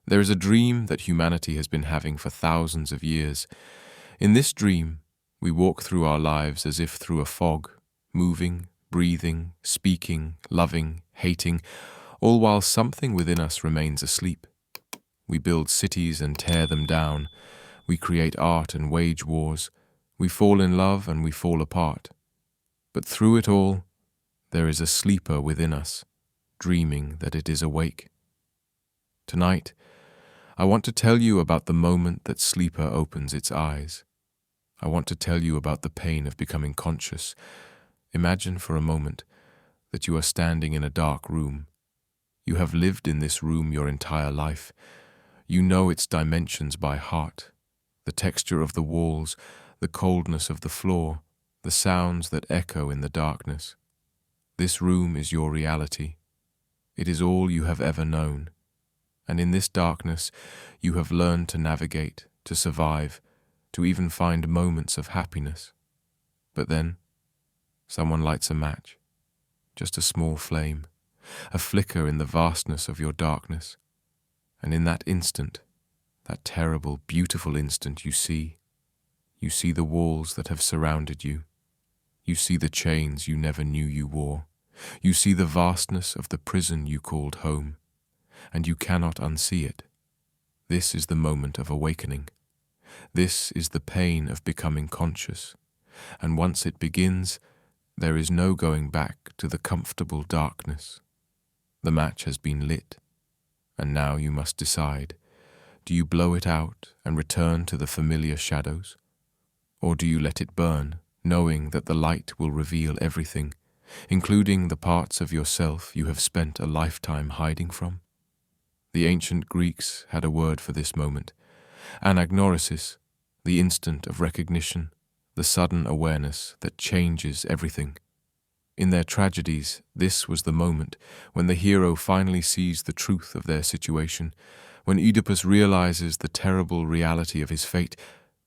There is a dream that humanity has been having for thousands of years. In this dream, we walk through our lives as if through a fog, moving, breathing, speaking, loving, hating, all while something within us remains asleep. We build cities and tear them down. We create art and wage wars. We fall in love and we fall apart. But through it all, there is a sleeper within us, dreaming that it is awake. Tonight, I want to tell you about the moment that sleeper opens its eyes. I want to tell you about the pain of becoming conscious. Imagine for a moment that you are standing in a dark room. You have lived in this room your entire life. You know its dimensions by heart, the texture of the walls, the coldness of the floor, the sounds that echo in the darkness. This room is your reality. It is all you have ever known. And in this darkness, you have learned to navigate, to survive, to even find moments of happiness. But then, someone lights a match, just a small flame, a flicker in the vastness of your darkness. And in that instant, that terrible, beautiful instant, you see the walls that have surrounded you. You see the chains you never knew you wore. You see the vastness of the prison you called home, and you cannot unsee it. This is the moment of awakening. This is the pain of becoming conscious, and once it begins, there is no going back to the comfortable darkness. The match has been lit, and now you must decide. Do you blow it out and return to the familiar shadows? Or do you let it burn, knowing that the light will reveal everything, including the parts of yourself you have spent a lifetime hiding from? The ancient Greeks had a word for this moment: anagnorisis, the instant of recognition, the sudden awareness that changes everything. In their tragedies, this was the moment when the hero finally sees the truth of their situation, when Oedipus realizes the terrible reality of his fate,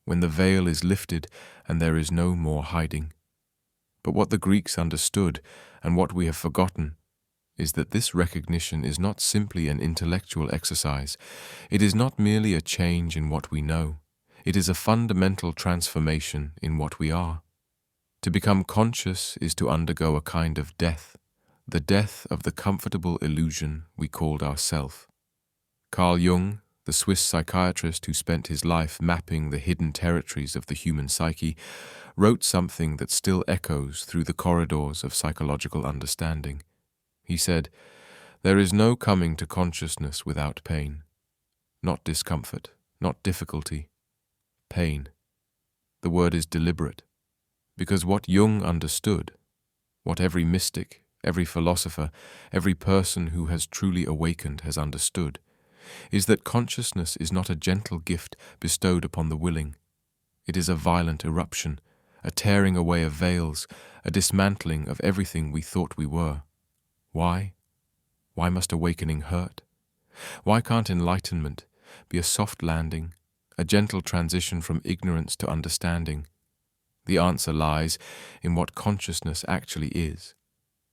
when the veil is lifted and there is no more hiding. But what the Greeks understood, and what we have forgotten, is that this recognition is not simply an intellectual exercise. It is not merely a change in what we know. It is a fundamental transformation in what we are. To become conscious is to undergo a kind of death, the death of the comfortable illusion we called ourself. Carl Jung, the Swiss psychiatrist who spent his life mapping the hidden territories of the human psyche, wrote something that still echoes through the corridors of psychological understanding. He said, "There is no coming to consciousness without pain. Not discomfort, not difficulty. Pain. The word is deliberate, because what Jung understood, what every mystic, every philosopher, every person who has truly awakened has understood, is that consciousness is not a gentle gift bestowed upon the willing. It is a violent eruption, a tearing away of veils, a dismantling of everything we thought we were. Why? Why must awakening hurt? Why can't enlightenment be a soft landing, a gentle transition from ignorance to understanding? The answer lies in what consciousness actually is.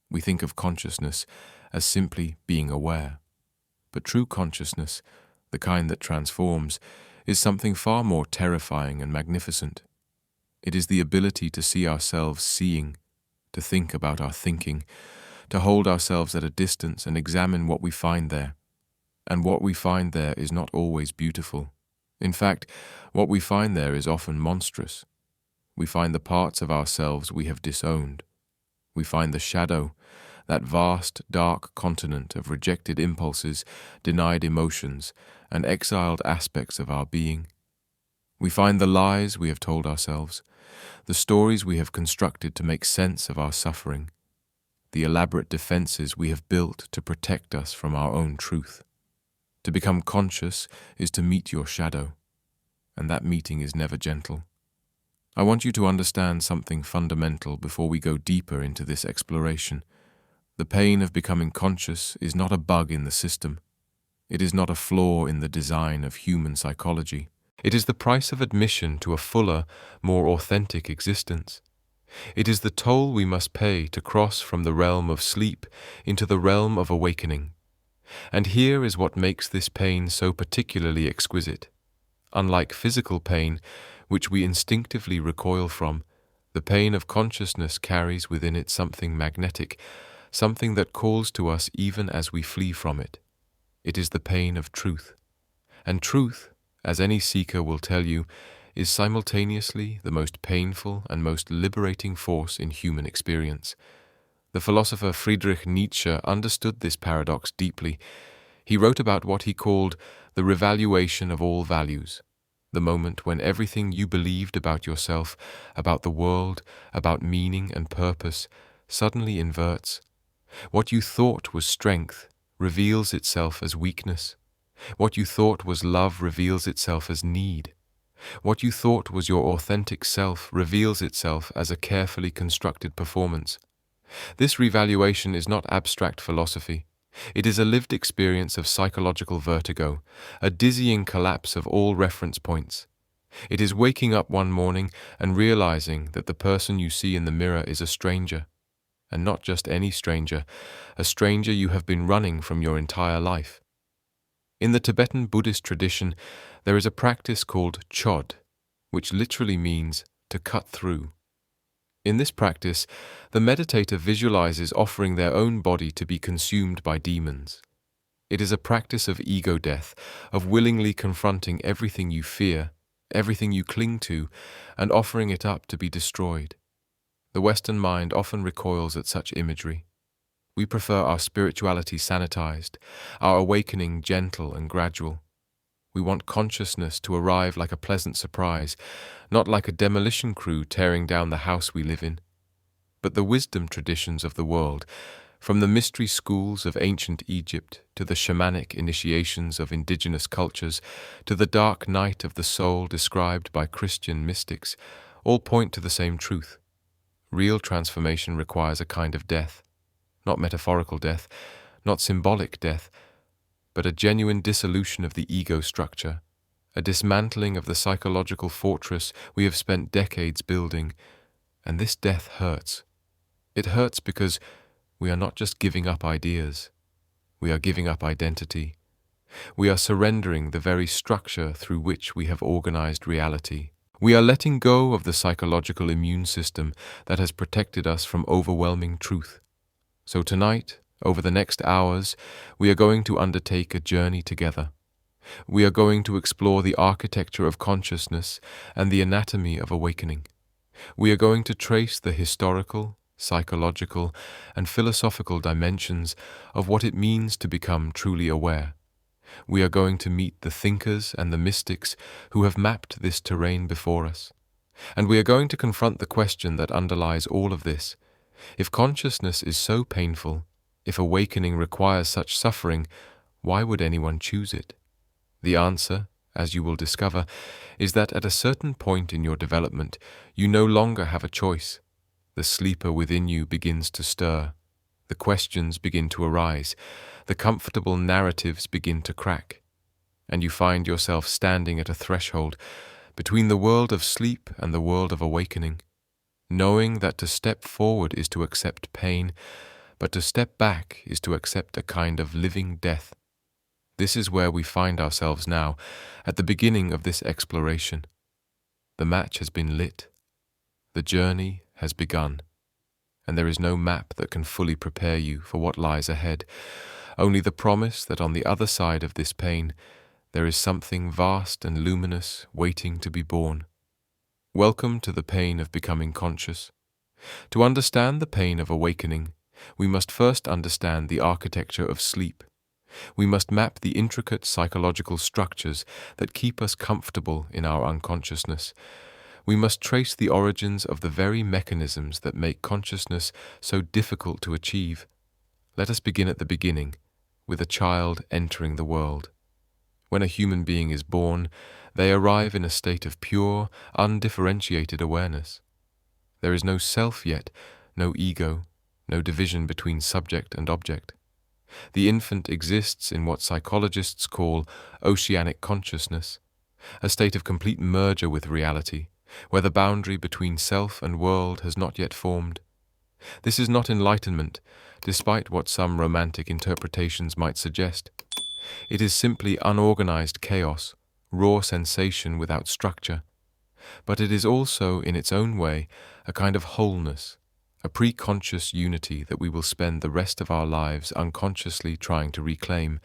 We think of consciousness as simply being aware. But true consciousness, the kind that transforms, is something far more terrifying and magnificent. It is the ability to see ourselves seeing, to think about our thinking, to hold ourselves at a distance and examine what we find there. And what we find there is not always beautiful. In fact, what we find there is often monstrous. We find the parts of ourselves we have disowned. We find the shadow, that vast, dark continent of rejected impulses, denied emotions, and exiled aspects of our being. We find the lies we have told ourselves, the stories we have constructed to make sense of our suffering, the elaborate defenses we have built to protect us from our own truth. To become conscious is to meet your shadow, and that meeting is never gentle. I want you to understand something fundamental before we go deeper into this exploration. The pain of becoming conscious is not a bug in the system. It is not a flaw in the design of human psychology. It is the price of admission to a fuller, more authentic existence. It is the toll we must pay to cross from the realm of sleep into the realm of awakening. And here is what makes this pain so particularly exquisite. Unlike physical pain, which we instinctively recoil from, the pain of consciousness carries within it something magnetic, something that calls to us even as we flee from it. It is the pain of truth. And truth, as any seeker will tell you, is simultaneously the most painful and most liberating force in human experience. The philosopher Friedrich Nietzsche understood this paradox deeply. He wrote about what he called the revaluation of all values, the moment when everything you believed about yourself, about the world, about meaning and purpose, suddenly inverts. What you thought was strength reveals itself as weakness. What you thought was love reveals itself as need. What you thought was your authentic self reveals itself as a carefully constructed performance. This revaluation is not abstract philosophy. It is a lived experience of psychological vertigo, a dizzying collapse of all reference points. It is waking up one morning and realizing that the person you see in the mirror is a stranger, and not just any stranger, a stranger you have been running from your entire life. In the Tibetan Buddhist tradition, there is a practice called chod, which literally means to cut through. In this practice, the meditator visualizes offering their own body to be consumed by demons. It is a practice of ego death, of willingly confronting everything you fear, everything you cling to, and offering it up to be destroyed. The Western mind often recoils at such imagery. We prefer our spirituality sanitized, our awakening gentle and gradual. We want consciousness to arrive like a pleasant surprise, not like a demolition crew tearing down the house we live in. But the wisdom traditions of the world, from the mystery schools of ancient Egypt to the shamanic initiations of indigenous cultures to the dark night of the soul described by Christian mystics, all point to the same truth. Real transformation requires a kind of death, not metaphorical death, not symbolic death, but a genuine dissolution of the ego structure, a dismantling of the psychological fortress we have spent decades building. And this death hurts. It hurts because we are not just giving up ideas. We are giving up identity. We are surrendering the very structure through which we have organized reality. We are letting go of the psychological immune system that has protected us from overwhelming truth. So tonight, over the next hours, we are going to undertake a journey together. We are going to explore the architecture of consciousness and the anatomy of awakening. We are going to trace the historical, psychological, and philosophical dimensions of what it means to become truly aware. We are going to meet the thinkers and the mystics who have mapped this terrain before us. And we are going to confront the question that underlies all of this. If consciousness is so painful, if awakening requires such suffering, why would anyone choose it? The answer, as you will discover, is that at a certain point in your development, you no longer have a choice. The sleeper within you begins to stir. The questions begin to arise. The comfortable narratives begin to crack. And you find yourself standing at a threshold between the world of sleep and the world of awakening, knowing that to step forward is to accept pain, but to step back is to accept a kind of living death. This is where we find ourselves now, at the beginning of this exploration. The match has been lit. The journey has begun. And there is no map that can fully prepare you for what lies ahead, only the promise that on the other side of this pain, there is something vast and luminous waiting to be born. Welcome to the pain of becoming conscious. To understand the pain of awakening, we must first understand the architecture of sleep. We must map the intricate psychological structures that keep us comfortable in our unconsciousness. We must trace the origins of the very mechanisms that make consciousness so difficult to achieve. Let us begin at the beginning, with a child entering the world. When a human being is born, they arrive in a state of pure, undifferentiated awareness. There is no self yet, no ego, no division between subject and object. The infant exists in what psychologists call oceanic consciousness, a state of complete merger with reality, where the boundary between self and world has not yet formed. This is not enlightenment, despite what some romantic interpretations might suggest. It is simply unorganized chaos, raw sensation without structure. But it is also, in its own way, a kind of wholeness, a pre-conscious unity that we will spend the rest of our lives unconsciously trying to reclaim.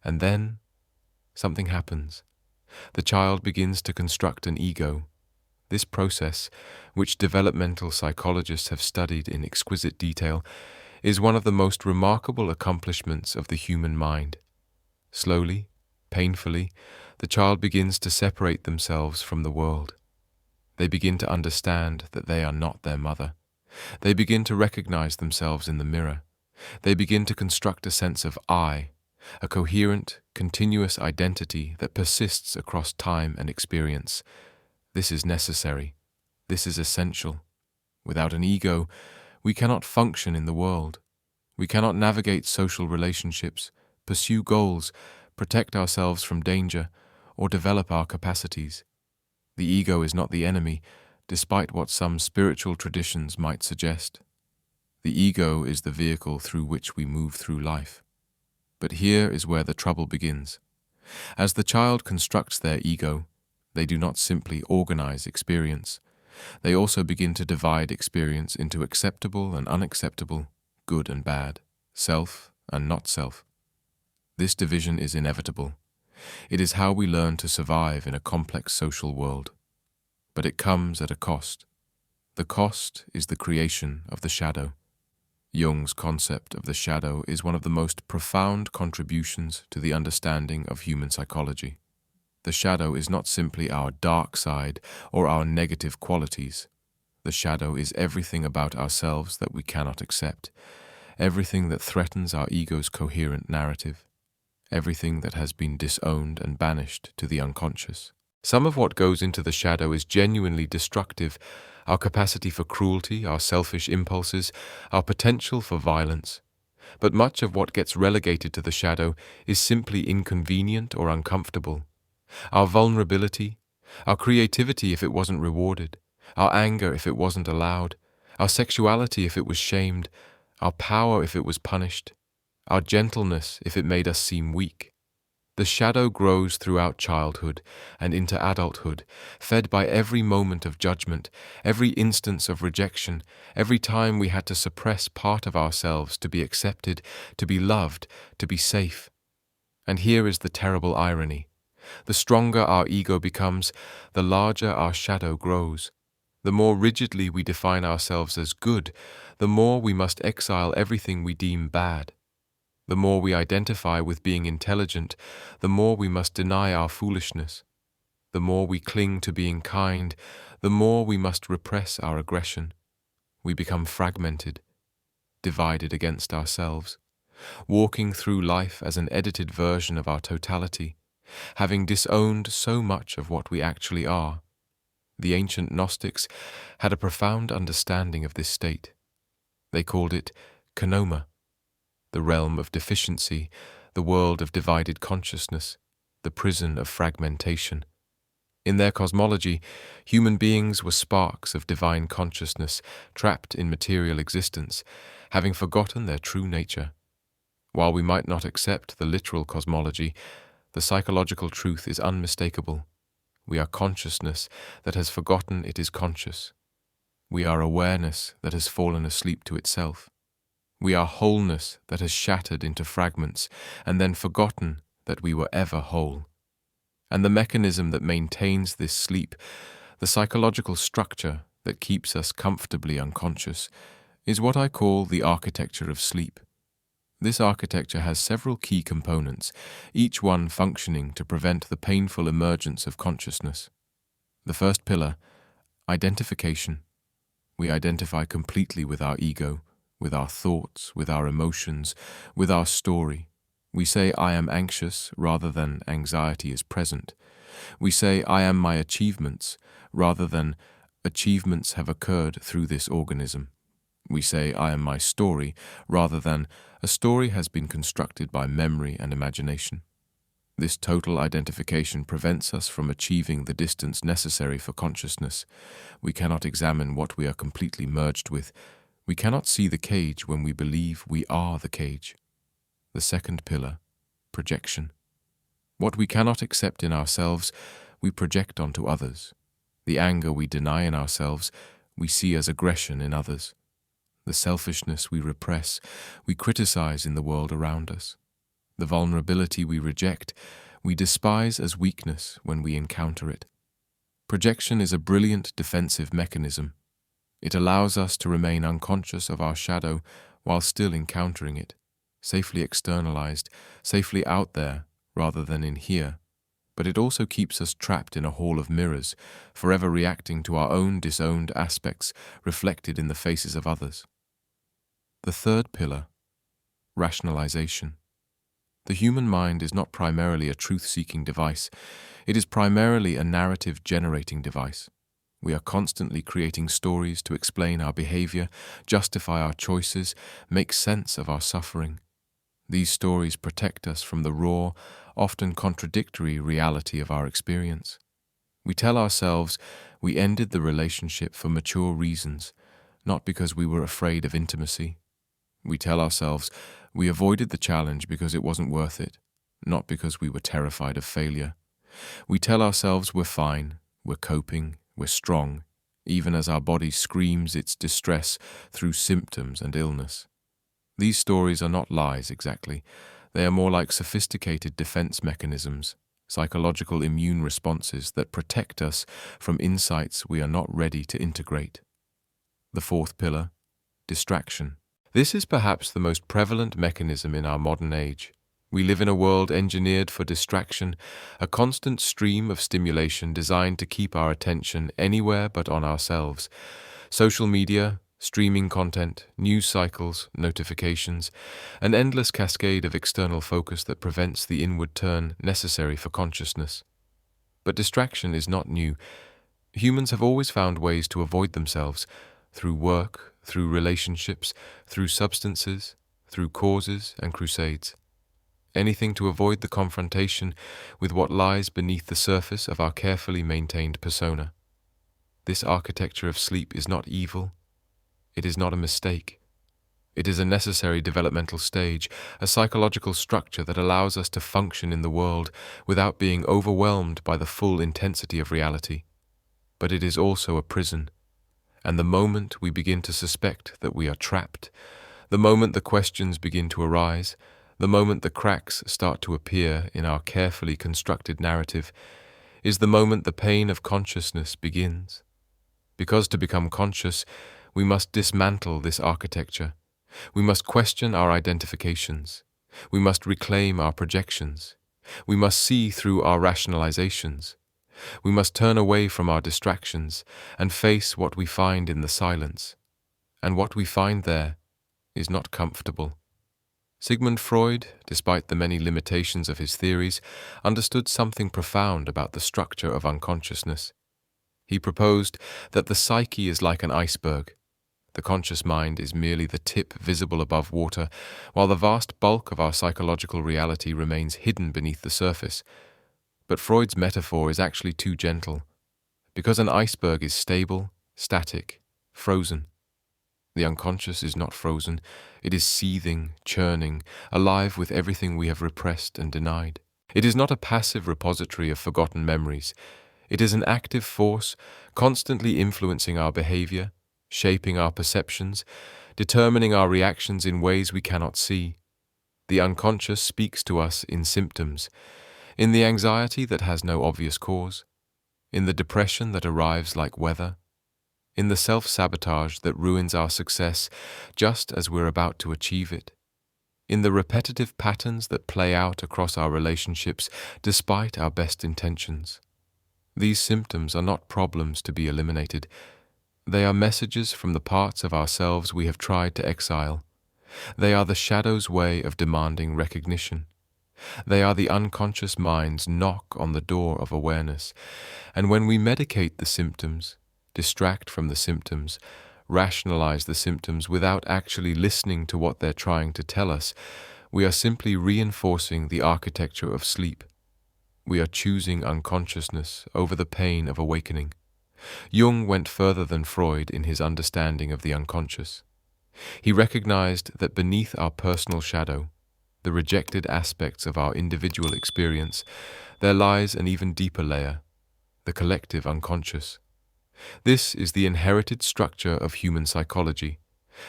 And then something happens. The child begins to construct an ego. This process, which developmental psychologists have studied in exquisite detail, is one of the most remarkable accomplishments of the human mind. Slowly, painfully, the child begins to separate themselves from the world. They begin to understand that they are not their mother. They begin to recognize themselves in the mirror. They begin to construct a sense of I, a coherent, continuous identity that persists across time and experience. This is necessary. This is essential. Without an ego, we cannot function in the world. We cannot navigate social relationships, pursue goals, protect ourselves from danger, or develop our capacities. The ego is not the enemy, despite what some spiritual traditions might suggest. The ego is the vehicle through which we move through life. But here is where the trouble begins. As the child constructs their ego, they do not simply organize experience. They also begin to divide experience into acceptable and unacceptable, good and bad, self and not self. This division is inevitable. It is how we learn to survive in a complex social world. But it comes at a cost. The cost is the creation of the shadow. Jung's concept of the shadow is one of the most profound contributions to the understanding of human psychology. The shadow is not simply our dark side or our negative qualities. The shadow is everything about ourselves that we cannot accept, everything that threatens our ego's coherent narrative, everything that has been disowned and banished to the unconscious. Some of what goes into the shadow is genuinely destructive: our capacity for cruelty, our selfish impulses, our potential for violence. But much of what gets relegated to the shadow is simply inconvenient or uncomfortable. Our vulnerability, our creativity if it wasn't rewarded, our anger if it wasn't allowed, our sexuality if it was shamed, our power if it was punished, our gentleness if it made us seem weak. The shadow grows throughout childhood and into adulthood, fed by every moment of judgment, every instance of rejection, every time we had to suppress part of ourselves to be accepted, to be loved, to be safe. And here is the terrible irony. The stronger our ego becomes, the larger our shadow grows. The more rigidly we define ourselves as good, the more we must exile everything we deem bad. The more we identify with being intelligent, the more we must deny our foolishness. The more we cling to being kind, the more we must repress our aggression. We become fragmented, divided against ourselves, walking through life as an edited version of our totality, having disowned so much of what we actually are. The ancient Gnostics had a profound understanding of this state. They called it kenoma, the realm of deficiency, the world of divided consciousness, the prison of fragmentation. In their cosmology, human beings were sparks of divine consciousness, trapped in material existence, having forgotten their true nature. While we might not accept the literal cosmology, the psychological truth is unmistakable. We are consciousness that has forgotten it is conscious. We are awareness that has fallen asleep to itself. We are wholeness that has shattered into fragments and then forgotten that we were ever whole. And the mechanism that maintains this sleep, the psychological structure that keeps us comfortably unconscious, is what I call the architecture of sleep. This architecture has several key components, each one functioning to prevent the painful emergence of consciousness. The first pillar, identification. We identify completely with our ego, with our thoughts, with our emotions, with our story. We say, I am anxious, rather than anxiety is present. We say, I am my achievements, rather than achievements have occurred through this organism. We say, I am my story, rather than a story has been constructed by memory and imagination. This total identification prevents us from achieving the distance necessary for consciousness. We cannot examine what we are completely merged with. We cannot see the cage when we believe we are the cage. The second pillar, projection. What we cannot accept in ourselves, we project onto others. The anger we deny in ourselves, we see as aggression in others. The selfishness we repress, we criticize in the world around us. The vulnerability we reject, we despise as weakness when we encounter it. Projection is a brilliant defensive mechanism. It allows us to remain unconscious of our shadow while still encountering it, safely externalized, safely out there rather than in here. But it also keeps us trapped in a hall of mirrors, forever reacting to our own disowned aspects reflected in the faces of others. The third pillar, rationalization. The human mind is not primarily a truth-seeking device. It is primarily a narrative-generating device. We are constantly creating stories to explain our behavior, justify our choices, make sense of our suffering. These stories protect us from the raw, often contradictory reality of our experience. We tell ourselves we ended the relationship for mature reasons, not because we were afraid of intimacy. We tell ourselves we avoided the challenge because it wasn't worth it, not because we were terrified of failure. We tell ourselves we're fine, we're coping, we're strong, even as our body screams its distress through symptoms and illness. These stories are not lies exactly. They are more like sophisticated defense mechanisms, psychological immune responses that protect us from insights we are not ready to integrate. The fourth pillar, distraction. This is perhaps the most prevalent mechanism in our modern age. We live in a world engineered for distraction, a constant stream of stimulation designed to keep our attention anywhere but on ourselves. Social media, streaming content, news cycles, notifications, an endless cascade of external focus that prevents the inward turn necessary for consciousness. But distraction is not new. Humans have always found ways to avoid themselves, through work, through relationships, through substances, through causes and crusades. Anything to avoid the confrontation with what lies beneath the surface of our carefully maintained persona. This architecture of sleep is not evil. It is not a mistake. It is a necessary developmental stage, a psychological structure that allows us to function in the world without being overwhelmed by the full intensity of reality. But it is also a prison, and the moment we begin to suspect that we are trapped, the moment the questions begin to arise, the moment the cracks start to appear in our carefully constructed narrative, is the moment the pain of consciousness begins. Because to become conscious, we must dismantle this architecture. We must question our identifications. We must reclaim our projections. We must see through our rationalizations. We must turn away from our distractions and face what we find in the silence. And what we find there is not comfortable. Sigmund Freud, despite the many limitations of his theories, understood something profound about the structure of unconsciousness. He proposed that the psyche is like an iceberg. The conscious mind is merely the tip visible above water, while the vast bulk of our psychological reality remains hidden beneath the surface. But Freud's metaphor is actually too gentle, because an iceberg is stable, static, frozen. The unconscious is not frozen. It is seething, churning, alive with everything we have repressed and denied. It is not a passive repository of forgotten memories. It is an active force, constantly influencing our behavior, shaping our perceptions, determining our reactions in ways we cannot see. The unconscious speaks to us in symptoms, in the anxiety that has no obvious cause, in the depression that arrives like weather, in the self-sabotage that ruins our success just as we're about to achieve it, in the repetitive patterns that play out across our relationships despite our best intentions. These symptoms are not problems to be eliminated. They are messages from the parts of ourselves we have tried to exile. They are the shadow's way of demanding recognition. They are the unconscious mind's knock on the door of awareness. And when we medicate the symptoms, distract from the symptoms, rationalize the symptoms without actually listening to what they're trying to tell us, we are simply reinforcing the architecture of sleep. We are choosing unconsciousness over the pain of awakening. Jung went further than Freud in his understanding of the unconscious. He recognized that beneath our personal shadow, the rejected aspects of our individual experience, there lies an even deeper layer, the collective unconscious. This is the inherited structure of human psychology,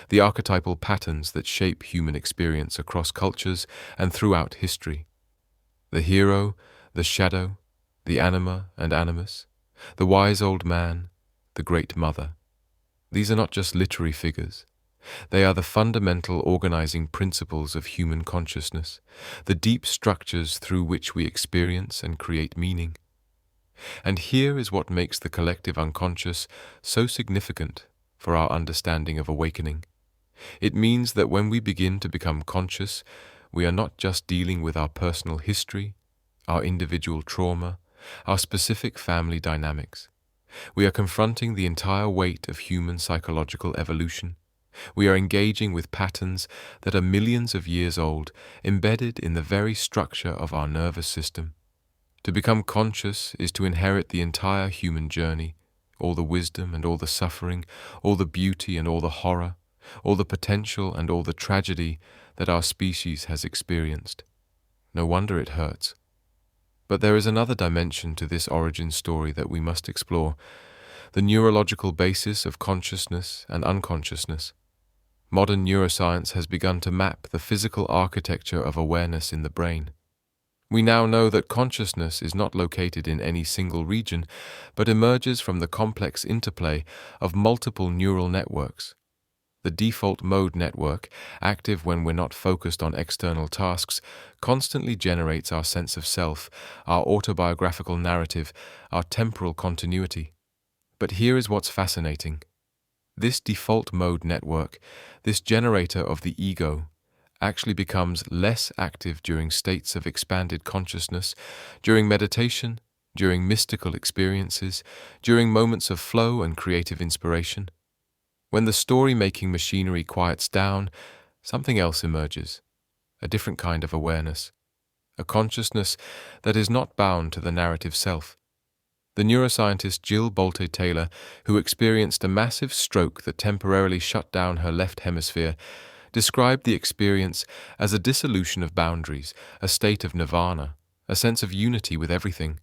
the archetypal patterns that shape human experience across cultures and throughout history. The hero, the shadow, the anima and animus, the wise old man, the great mother. These are not just literary figures. They are the fundamental organizing principles of human consciousness, the deep structures through which we experience and create meaning. And here is what makes the collective unconscious so significant for our understanding of awakening. It means that when we begin to become conscious, we are not just dealing with our personal history, our individual trauma, our specific family dynamics. We are confronting the entire weight of human psychological evolution. We are engaging with patterns that are millions of years old, embedded in the very structure of our nervous system. To become conscious is to inherit the entire human journey, all the wisdom and all the suffering, all the beauty and all the horror, all the potential and all the tragedy that our species has experienced. No wonder it hurts. But there is another dimension to this origin story that we must explore, the neurological basis of consciousness and unconsciousness. Modern neuroscience has begun to map the physical architecture of awareness in the brain. We now know that consciousness is not located in any single region, but emerges from the complex interplay of multiple neural networks. The default mode network, active when we're not focused on external tasks, constantly generates our sense of self, our autobiographical narrative, our temporal continuity. But here is what's fascinating. This default mode network, this generator of the ego, actually becomes less active during states of expanded consciousness, during meditation, during mystical experiences, during moments of flow and creative inspiration. When the story-making machinery quiets down, something else emerges, a different kind of awareness, a consciousness that is not bound to the narrative self. The neuroscientist Jill Bolte-Taylor, who experienced a massive stroke that temporarily shut down her left hemisphere, described the experience as a dissolution of boundaries, a state of nirvana, a sense of unity with everything.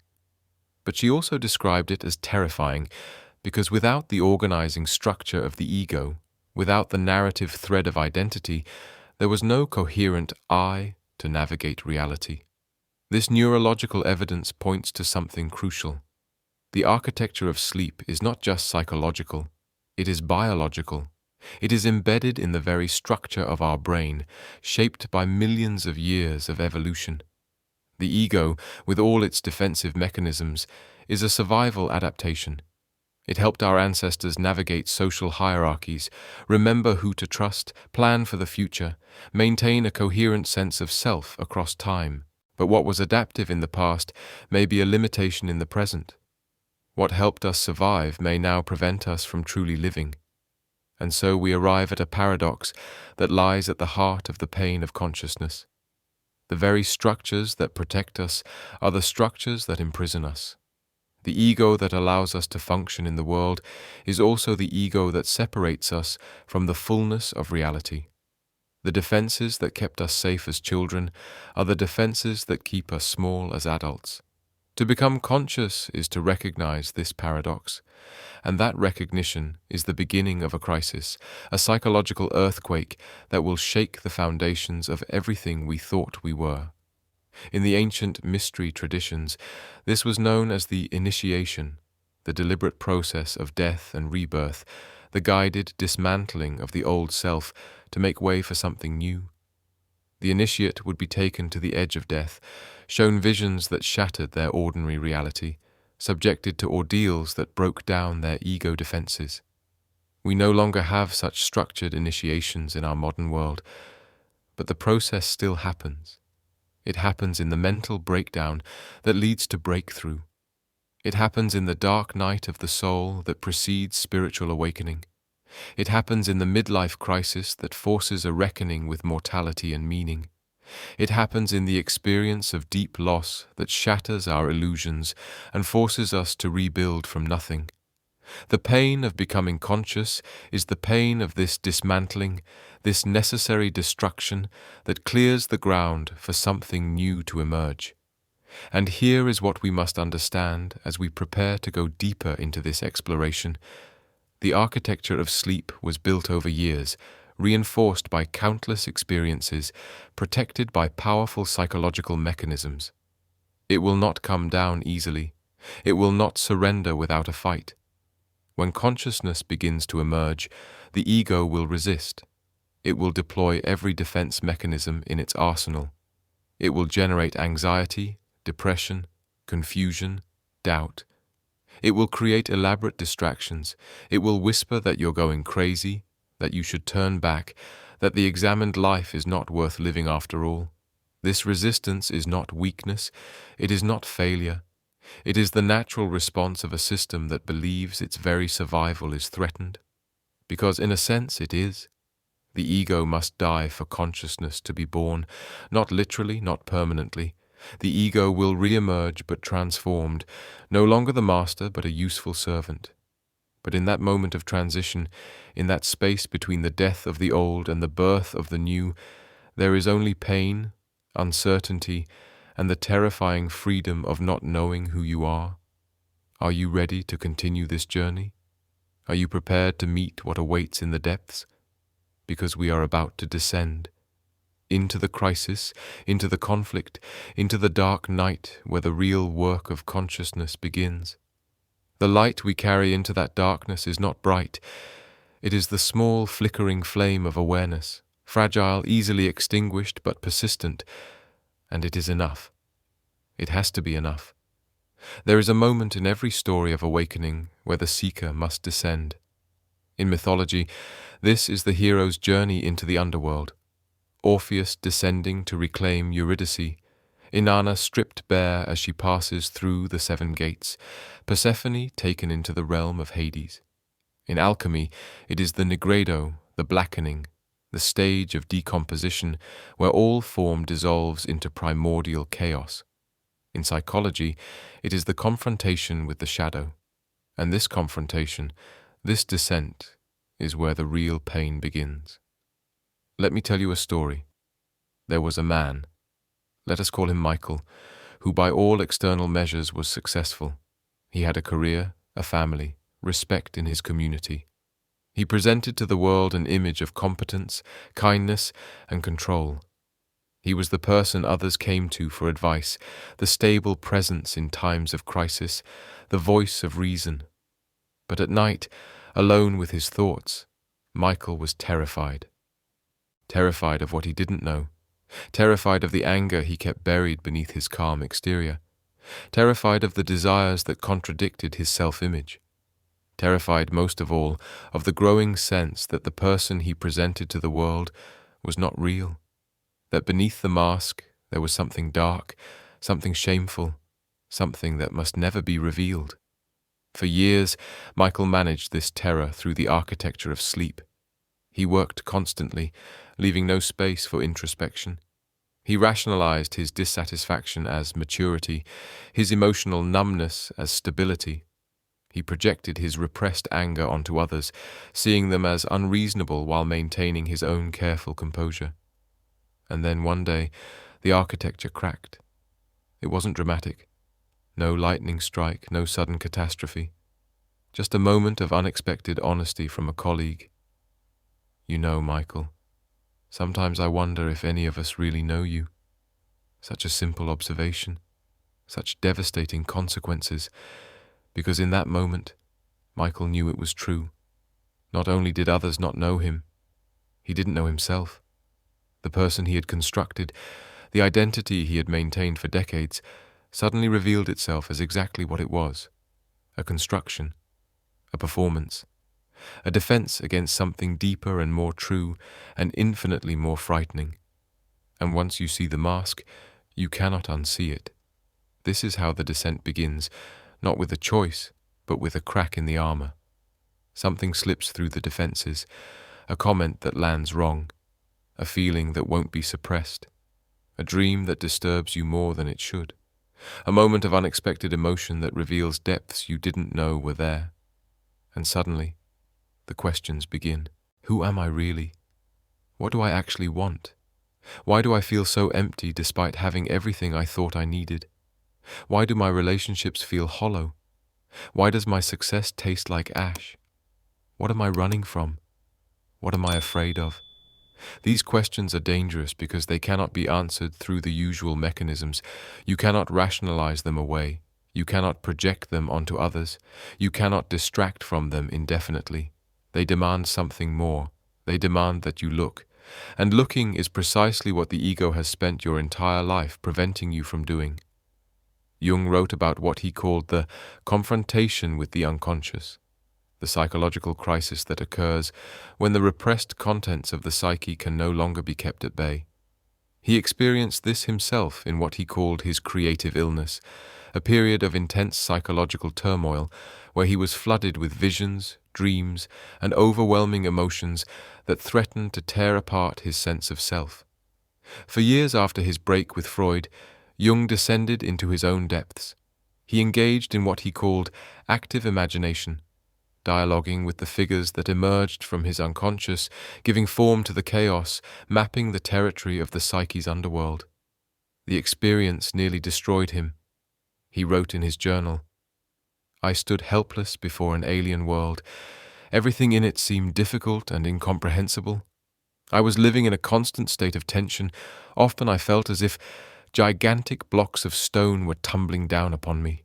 But she also described it as terrifying, because without the organizing structure of the ego, without the narrative thread of identity, there was no coherent I to navigate reality. This neurological evidence points to something crucial. The architecture of sleep is not just psychological, it is biological. It is embedded in the very structure of our brain, shaped by millions of years of evolution. The ego, with all its defensive mechanisms, is a survival adaptation. It helped our ancestors navigate social hierarchies, remember who to trust, plan for the future, maintain a coherent sense of self across time. But what was adaptive in the past may be a limitation in the present. What helped us survive may now prevent us from truly living. And so we arrive at a paradox that lies at the heart of the pain of consciousness. The very structures that protect us are the structures that imprison us. The ego that allows us to function in the world is also the ego that separates us from the fullness of reality. The defenses that kept us safe as children are the defenses that keep us small as adults. To become conscious is to recognize this paradox, and that recognition is the beginning of a crisis, a psychological earthquake that will shake the foundations of everything we thought we were. In the ancient mystery traditions, this was known as the initiation, the deliberate process of death and rebirth, the guided dismantling of the old self to make way for something new. The initiate would be taken to the edge of death, shown visions that shattered their ordinary reality, subjected to ordeals that broke down their ego defenses. We no longer have such structured initiations in our modern world, but the process still happens. It happens in the mental breakdown that leads to breakthrough. It happens in the dark night of the soul that precedes spiritual awakening. It happens in the midlife crisis that forces a reckoning with mortality and meaning. It happens in the experience of deep loss that shatters our illusions and forces us to rebuild from nothing. The pain of becoming conscious is the pain of this dismantling, this necessary destruction that clears the ground for something new to emerge. And here is what we must understand as we prepare to go deeper into this exploration. The architecture of sleep was built over years, reinforced by countless experiences, protected by powerful psychological mechanisms. It will not come down easily. It will not surrender without a fight. When consciousness begins to emerge, the ego will resist. It will deploy every defense mechanism in its arsenal. It will generate anxiety, depression, confusion, doubt. It will create elaborate distractions. It will whisper that you're going crazy, that you should turn back, that the examined life is not worth living after all. This resistance is not weakness. It is not failure. It is the natural response of a system that believes its very survival is threatened. Because in a sense it is. The ego must die for consciousness to be born, not literally, not permanently. The ego will re-emerge but transformed, no longer the master but a useful servant. But in that moment of transition, in that space between the death of the old and the birth of the new, there is only pain, uncertainty, and the terrifying freedom of not knowing who you are. Are you ready to continue this journey? Are you prepared to meet what awaits in the depths? Because we are about to descend into the crisis, into the conflict, into the dark night where the real work of consciousness begins. The light we carry into that darkness is not bright. It is the small flickering flame of awareness, fragile, easily extinguished, but persistent, and it is enough. It has to be enough. There is a moment in every story of awakening where the seeker must descend. In mythology, this is the hero's journey into the underworld. Orpheus descending to reclaim Eurydice, Inanna stripped bare as she passes through the 7 gates, Persephone taken into the realm of Hades. In alchemy, it is the nigredo, the blackening, the stage of decomposition where all form dissolves into primordial chaos. In psychology, it is the confrontation with the shadow, and this confrontation, this descent, is where the real pain begins. Let me tell you a story. There was a man, let us call him Michael, who by all external measures was successful. He had a career, a family, respect in his community. He presented to the world an image of competence, kindness, and control. He was the person others came to for advice, the stable presence in times of crisis, the voice of reason. But at night, alone with his thoughts, Michael was terrified. Terrified of what he didn't know, terrified of the anger he kept buried beneath his calm exterior, terrified of the desires that contradicted his self-image, terrified most of all of the growing sense that the person he presented to the world was not real, that beneath the mask there was something dark, something shameful, something that must never be revealed. For years, Michael managed this terror through the architecture of sleep. He worked constantly, leaving no space for introspection. He rationalized his dissatisfaction as maturity, his emotional numbness as stability. He projected his repressed anger onto others, seeing them as unreasonable while maintaining his own careful composure. And then one day, the architecture cracked. It wasn't dramatic. No lightning strike, no sudden catastrophe. Just a moment of unexpected honesty from a colleague. You know, Michael, sometimes I wonder if any of us really know you. Such a simple observation, such devastating consequences, because in that moment, Michael knew it was true. Not only did others not know him, he didn't know himself. The person he had constructed, the identity he had maintained for decades, suddenly revealed itself as exactly what it was: a construction, a performance, a defense against something deeper and more true and infinitely more frightening. And once you see the mask, you cannot unsee it. This is how the descent begins, not with a choice, but with a crack in the armor. Something slips through the defenses, a comment that lands wrong, a feeling that won't be suppressed, a dream that disturbs you more than it should, a moment of unexpected emotion that reveals depths you didn't know were there. and suddenly, the questions begin. Who am I really? What do I actually want? Why do I feel so empty despite having everything I thought I needed? Why do my relationships feel hollow? Why does my success taste like ash? What am I running from? What am I afraid of? These questions are dangerous because they cannot be answered through the usual mechanisms. You cannot rationalize them away. You cannot project them onto others. You cannot distract from them indefinitely. They demand something more. They demand that you look. And looking is precisely what the ego has spent your entire life preventing you from doing. Jung wrote about what he called the confrontation with the unconscious, the psychological crisis that occurs when the repressed contents of the psyche can no longer be kept at bay. He experienced this himself in what he called his creative illness, a period of intense psychological turmoil where he was flooded with visions, dreams, and overwhelming emotions that threatened to tear apart his sense of self. For years after his break with Freud, Jung descended into his own depths. He engaged in what he called active imagination, dialoguing with the figures that emerged from his unconscious, giving form to the chaos, mapping the territory of the psyche's underworld. The experience nearly destroyed him. He wrote in his journal, "I stood helpless before an alien world. Everything in it seemed difficult and incomprehensible. I was living in a constant state of tension. Often I felt as if gigantic blocks of stone were tumbling down upon me."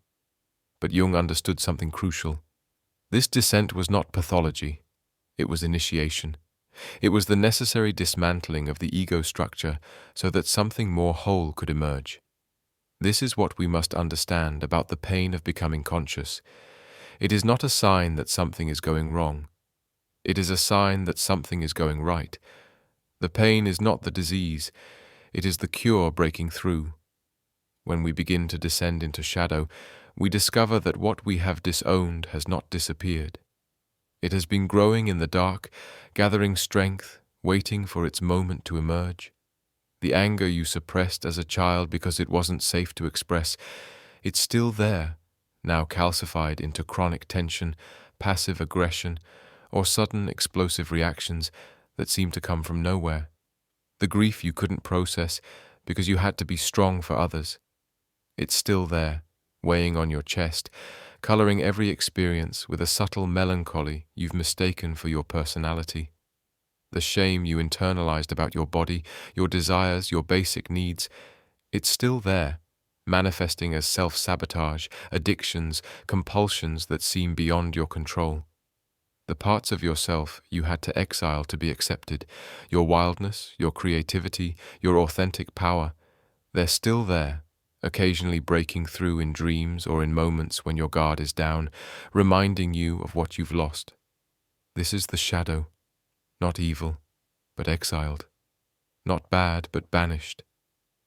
But Jung understood something crucial. This descent was not pathology. It was initiation. It was the necessary dismantling of the ego structure so that something more whole could emerge. This is what we must understand about the pain of becoming conscious. It is not a sign that something is going wrong. It is a sign that something is going right. The pain is not the disease. It is the cure breaking through. When we begin to descend into shadow, we discover that what we have disowned has not disappeared. It has been growing in the dark, gathering strength, waiting for its moment to emerge. The anger you suppressed as a child because it wasn't safe to express, it's still there, now calcified into chronic tension, passive aggression, or sudden explosive reactions that seem to come from nowhere. The grief you couldn't process because you had to be strong for others. It's still there, weighing on your chest, coloring every experience with a subtle melancholy you've mistaken for your personality. The shame you internalized about your body, your desires, your basic needs, it's still there, manifesting as self-sabotage, addictions, compulsions that seem beyond your control. The parts of yourself you had to exile to be accepted, your wildness, your creativity, your authentic power, they're still there, occasionally breaking through in dreams or in moments when your guard is down, reminding you of what you've lost. This is the shadow, not evil, but exiled, not bad, but banished,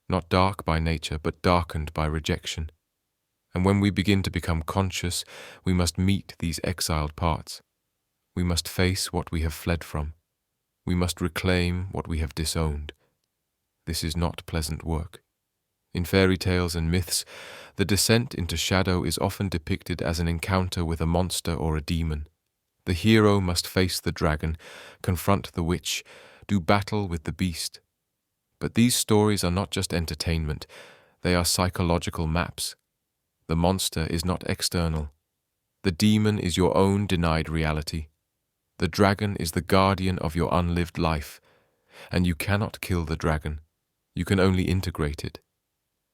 not dark by nature, but darkened by rejection. And when we begin to become conscious, we must meet these exiled parts. We must face what we have fled from. We must reclaim what we have disowned. This is not pleasant work. In fairy tales and myths, the descent into shadow is often depicted as an encounter with a monster or a demon. The hero must face the dragon, confront the witch, do battle with the beast. But these stories are not just entertainment, they are psychological maps. The monster is not external. The demon is your own denied reality. The dragon is the guardian of your unlived life, and you cannot kill the dragon. You can only integrate it.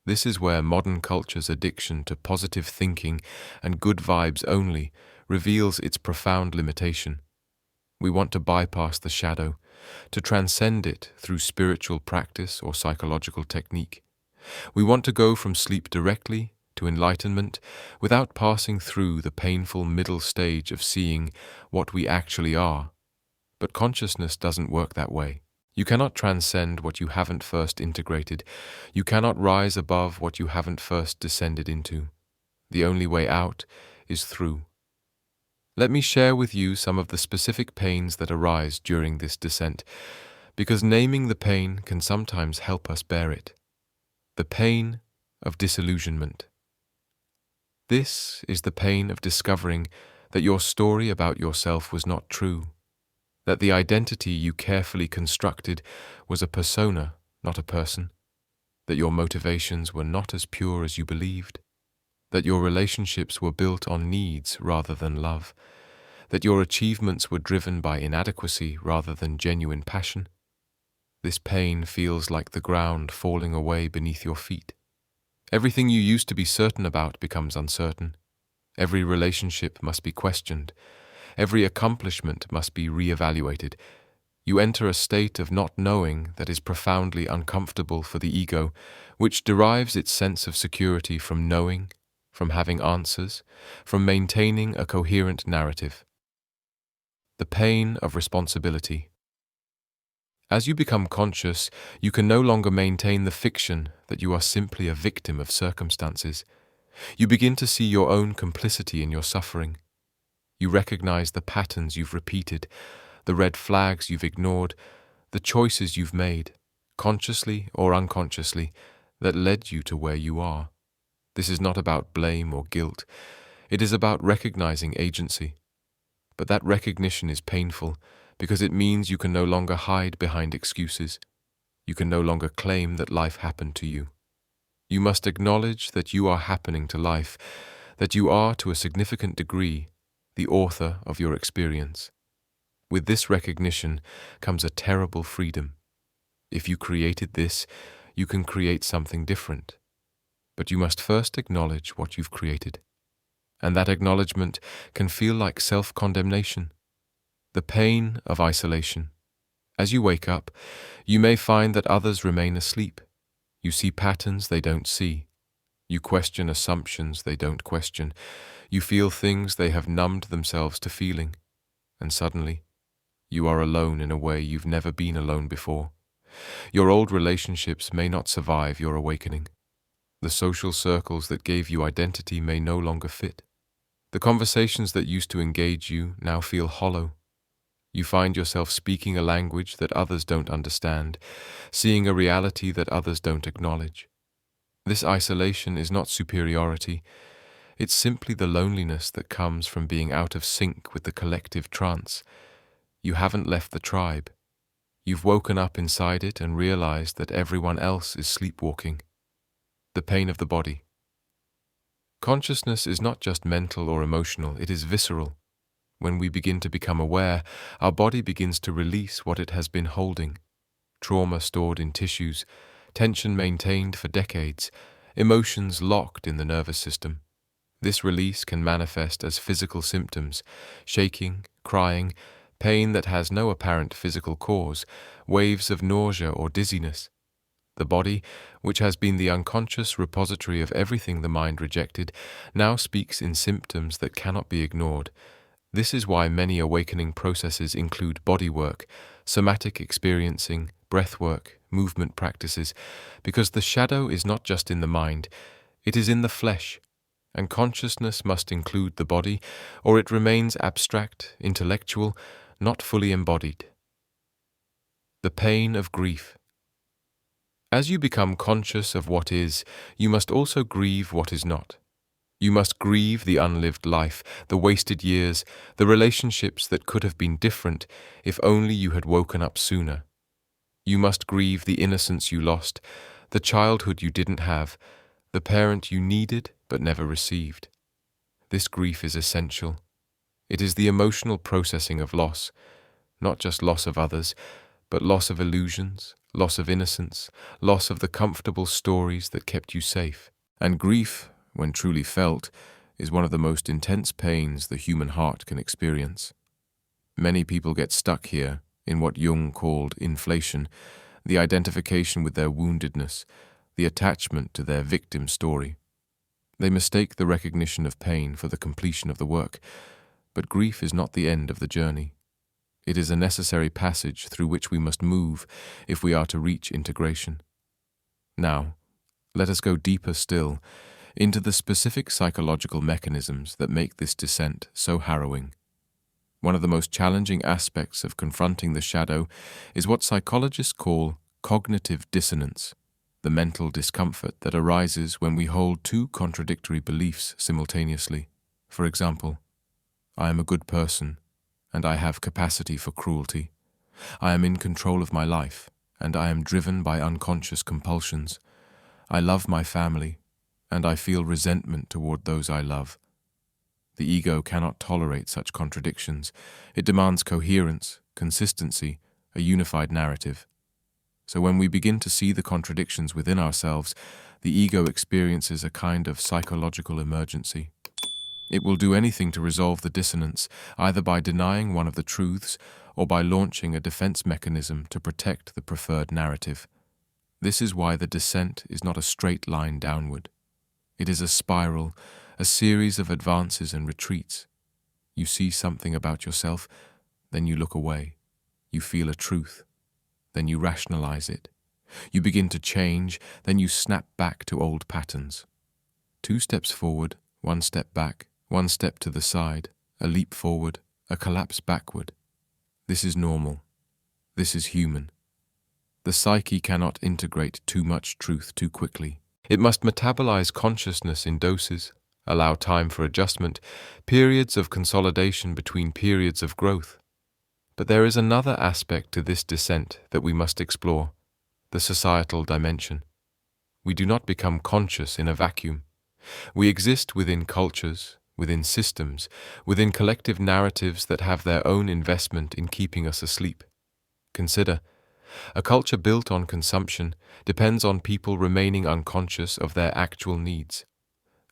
This is where modern culture's addiction to positive thinking and good vibes only reveals its profound limitation. We want to bypass the shadow, to transcend it through spiritual practice or psychological technique. We want to go from sleep directly to enlightenment without passing through the painful middle stage of seeing what we actually are. But consciousness doesn't work that way. You cannot transcend what you haven't first integrated. You cannot rise above what you haven't first descended into. The only way out is through. Let me share with you some of the specific pains that arise during this descent, because naming the pain can sometimes help us bear it. The pain of disillusionment. This is the pain of discovering that your story about yourself was not true, that the identity you carefully constructed was a persona, not a person, that your motivations were not as pure as you believed, that your relationships were built on needs rather than love, that your achievements were driven by inadequacy rather than genuine passion. This pain feels like the ground falling away beneath your feet. Everything you used to be certain about becomes uncertain. Every relationship must be questioned. Every accomplishment must be re-evaluated. You enter a state of not knowing that is profoundly uncomfortable for the ego, which derives its sense of security from knowing, from having answers, from maintaining a coherent narrative. The pain of responsibility. As you become conscious, you can no longer maintain the fiction that you are simply a victim of circumstances. You begin to see your own complicity in your suffering. You recognize the patterns you've repeated, the red flags you've ignored, the choices you've made, consciously or unconsciously, that led you to where you are. This is not about blame or guilt. It is about recognizing agency. But that recognition is painful because it means you can no longer hide behind excuses. You can no longer claim that life happened to you. You must acknowledge that you are happening to life, that you are, to a significant degree, the author of your experience. With this recognition comes a terrible freedom. If you created this, you can create something different. But you must first acknowledge what you've created. And that acknowledgement can feel like self-condemnation. The pain of isolation. As you wake up, you may find that others remain asleep. You see patterns they don't see. You question assumptions they don't question. You feel things they have numbed themselves to feeling. And suddenly, you are alone in a way you've never been alone before. Your old relationships may not survive your awakening. The social circles that gave you identity may no longer fit. The conversations that used to engage you now feel hollow. You find yourself speaking a language that others don't understand, seeing a reality that others don't acknowledge. This isolation is not superiority. It's simply the loneliness that comes from being out of sync with the collective trance. You haven't left the tribe. You've woken up inside it and realized that everyone else is sleepwalking. The pain of the body. Consciousness is not just mental or emotional, it is visceral. When we begin to become aware, our body begins to release what it has been holding. Trauma stored in tissues, tension maintained for decades, emotions locked in the nervous system. This release can manifest as physical symptoms, shaking, crying, pain that has no apparent physical cause, waves of nausea or dizziness. The body, which has been the unconscious repository of everything the mind rejected, now speaks in symptoms that cannot be ignored. This is why many awakening processes include body work, somatic experiencing, breath work, movement practices, because the shadow is not just in the mind, it is in the flesh, and consciousness must include the body, or it remains abstract, intellectual, not fully embodied. The pain of grief. As you become conscious of what is, you must also grieve what is not. You must grieve the unlived life, the wasted years, the relationships that could have been different if only you had woken up sooner. You must grieve the innocence you lost, the childhood you didn't have, the parent you needed but never received. This grief is essential. It is the emotional processing of loss, not just loss of others, but loss of illusions, loss of innocence, loss of the comfortable stories that kept you safe. And grief, when truly felt, is one of the most intense pains the human heart can experience. Many people get stuck here in what Jung called inflation, the identification with their woundedness, the attachment to their victim story. They mistake the recognition of pain for the completion of the work, but grief is not the end of the journey. It is a necessary passage through which we must move if we are to reach integration. Now, let us go deeper still into the specific psychological mechanisms that make this descent so harrowing. One of the most challenging aspects of confronting the shadow is what psychologists call cognitive dissonance, the mental discomfort that arises when we hold two contradictory beliefs simultaneously. For example, I am a good person, and I have capacity for cruelty. I am in control of my life, and I am driven by unconscious compulsions. I love my family, and I feel resentment toward those I love. The ego cannot tolerate such contradictions. It demands coherence, consistency, a unified narrative. So when we begin to see the contradictions within ourselves, the ego experiences a kind of psychological emergency. It will do anything to resolve the dissonance, either by denying one of the truths or by launching a defense mechanism to protect the preferred narrative. This is why the descent is not a straight line downward. It is a spiral, a series of advances and retreats. You see something about yourself, then you look away. You feel a truth, then you rationalize it. You begin to change, then you snap back to old patterns. 2 steps forward, 1 step back, 1 step to the side, a leap forward, a collapse backward. This is normal. This is human. The psyche cannot integrate too much truth too quickly. It must metabolize consciousness in doses, allow time for adjustment, periods of consolidation between periods of growth. But there is another aspect to this descent that we must explore, the societal dimension. We do not become conscious in a vacuum. We exist within cultures, within systems, within collective narratives that have their own investment in keeping us asleep. Consider, a culture built on consumption depends on people remaining unconscious of their actual needs.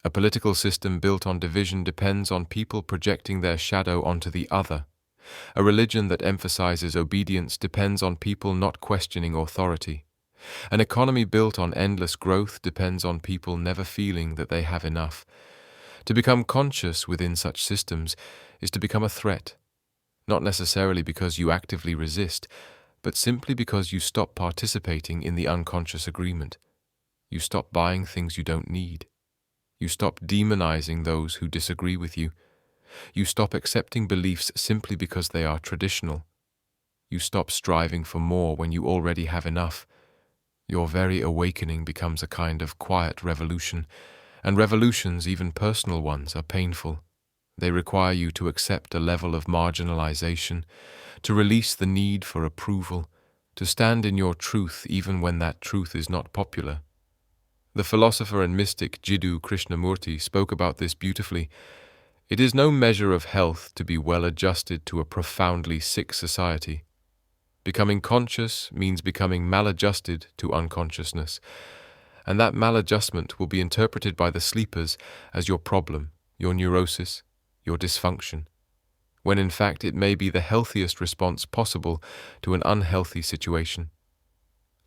A political system built on division depends on people projecting their shadow onto the other. A religion that emphasizes obedience depends on people not questioning authority. An economy built on endless growth depends on people never feeling that they have enough. To become conscious within such systems is to become a threat, not necessarily because you actively resist, but simply because you stop participating in the unconscious agreement. You stop buying things you don't need. You stop demonizing those who disagree with you. You stop accepting beliefs simply because they are traditional. You stop striving for more when you already have enough. Your very awakening becomes a kind of quiet revolution, and revolutions, even personal ones, are painful. They require you to accept a level of marginalization, to release the need for approval, to stand in your truth even when that truth is not popular. The philosopher and mystic Jiddu Krishnamurti spoke about this beautifully. It is no measure of health to be well adjusted to a profoundly sick society. Becoming conscious means becoming maladjusted to unconsciousness, and that maladjustment will be interpreted by the sleepers as your problem, your neurosis, your dysfunction, when in fact it may be the healthiest response possible to an unhealthy situation.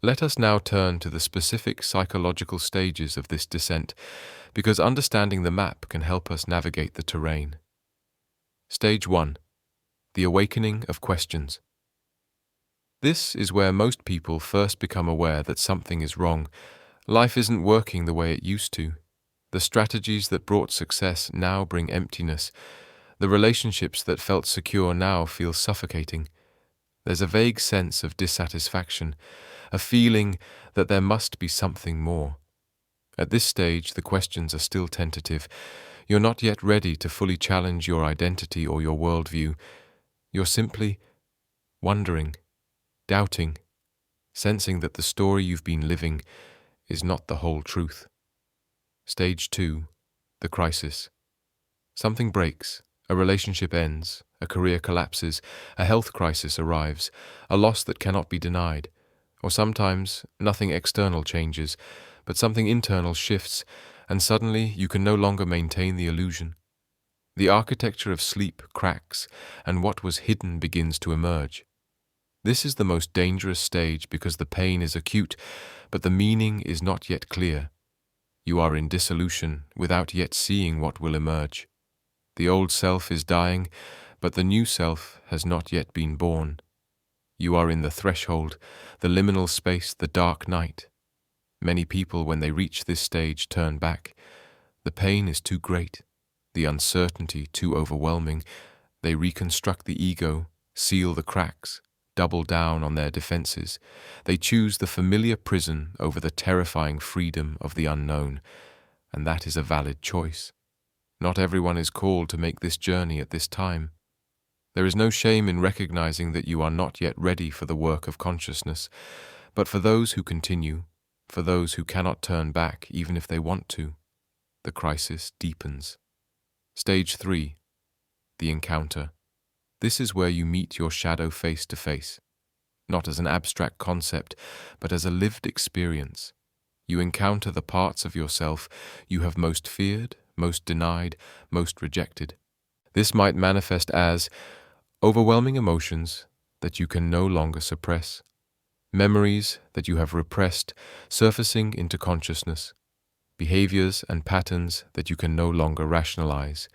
Let us now turn to the specific psychological stages of this descent, because understanding the map can help us navigate the terrain. Stage 1. The awakening of questions. This is where most people first become aware that something is wrong. Life isn't working the way it used to. The strategies that brought success now bring emptiness. The relationships that felt secure now feel suffocating. There's a vague sense of dissatisfaction, a feeling that there must be something more. At this stage, the questions are still tentative. You're not yet ready to fully challenge your identity or your worldview. You're simply wondering, doubting, sensing that the story you've been living is not the whole truth. Stage 2. The crisis. Something breaks, a relationship ends, a career collapses, a health crisis arrives, a loss that cannot be denied. Or sometimes nothing external changes, but something internal shifts, and suddenly you can no longer maintain the illusion. The architecture of sleep cracks, and what was hidden begins to emerge. This is the most dangerous stage because the pain is acute, but the meaning is not yet clear. You are in dissolution without yet seeing what will emerge. The old self is dying, but the new self has not yet been born. You are in the threshold, the liminal space, the dark night. Many people, when they reach this stage, turn back. The pain is too great, the uncertainty too overwhelming. They reconstruct the ego, seal the cracks, double down on their defenses. They choose the familiar prison over the terrifying freedom of the unknown, and that is a valid choice. Not everyone is called to make this journey at this time. There is no shame in recognizing that you are not yet ready for the work of consciousness, but for those who continue, for those who cannot turn back even if they want to, the crisis deepens. Stage 3. The encounter. This is where you meet your shadow face to face, not as an abstract concept, but as a lived experience. You encounter the parts of yourself you have most feared, most denied, most rejected. This might manifest as overwhelming emotions that you can no longer suppress, memories that you have repressed surfacing into consciousness, behaviors and patterns that you can no longer rationalize,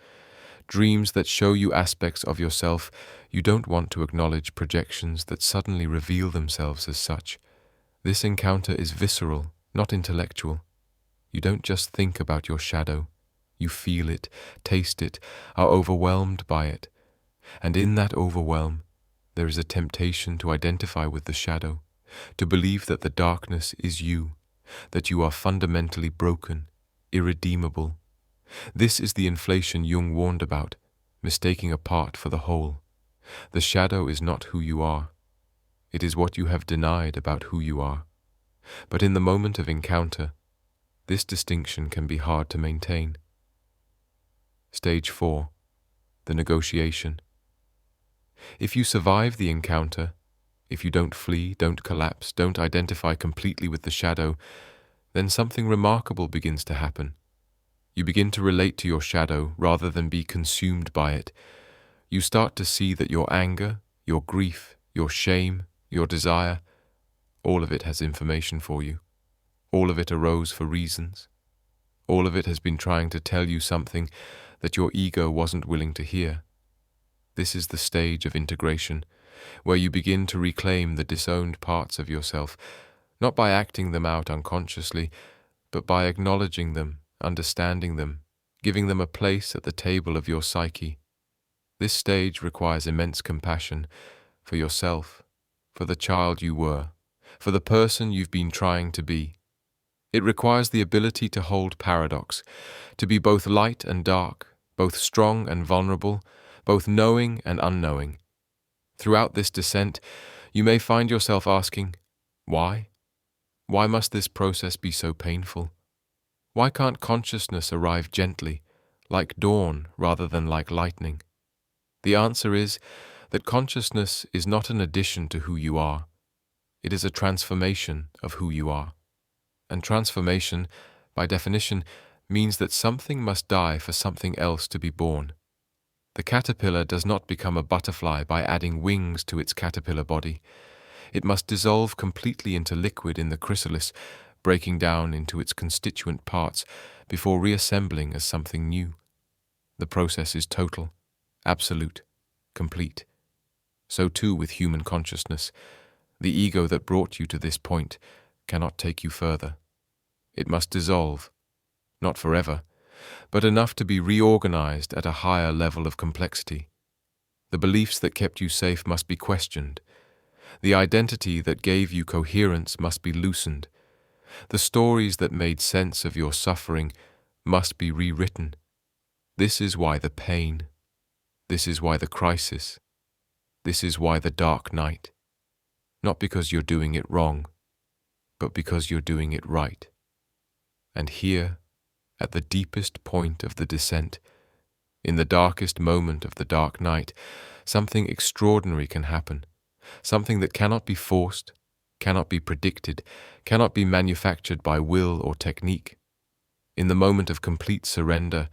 dreams that show you aspects of yourself you don't want to acknowledge, projections that suddenly reveal themselves as such. This encounter is visceral, not intellectual. You don't just think about your shadow. You feel it, taste it, are overwhelmed by it. And in that overwhelm, there is a temptation to identify with the shadow, to believe that the darkness is you, that you are fundamentally broken, irredeemable. This is the inflation Jung warned about, mistaking a part for the whole. The shadow is not who you are. It is what you have denied about who you are. But in the moment of encounter, this distinction can be hard to maintain. Stage 4. The negotiation. If you survive the encounter, if you don't flee, don't collapse, don't identify completely with the shadow, then something remarkable begins to happen. You begin to relate to your shadow rather than be consumed by it. You start to see that your anger, your grief, your shame, your desire, all of it has information for you. All of it arose for reasons. All of it has been trying to tell you something that your ego wasn't willing to hear. This is the stage of integration, where you begin to reclaim the disowned parts of yourself, not by acting them out unconsciously, but by acknowledging them, understanding them, giving them a place at the table of your psyche. This stage requires immense compassion for yourself, for the child you were, for the person you've been trying to be. It requires the ability to hold paradox, to be both light and dark, both strong and vulnerable, both knowing and unknowing. Throughout this descent, you may find yourself asking, why? Why must this process be so painful? Why can't consciousness arrive gently, like dawn rather than like lightning? The answer is that consciousness is not an addition to who you are. It is a transformation of who you are. And transformation, by definition, means that something must die for something else to be born. The caterpillar does not become a butterfly by adding wings to its caterpillar body. It must dissolve completely into liquid in the chrysalis, breaking down into its constituent parts before reassembling as something new. The process is total, absolute, complete. So too with human consciousness. The ego that brought you to this point cannot take you further. It must dissolve, not forever, but enough to be reorganized at a higher level of complexity. The beliefs that kept you safe must be questioned. The identity that gave you coherence must be loosened. The stories that made sense of your suffering must be rewritten. This is why the pain. This is why the crisis. This is why the dark night. Not because you're doing it wrong, but because you're doing it right. And here, at the deepest point of the descent, in the darkest moment of the dark night, something extraordinary can happen, something that cannot be forced, cannot be predicted, cannot be manufactured by will or technique. In the moment of complete surrender,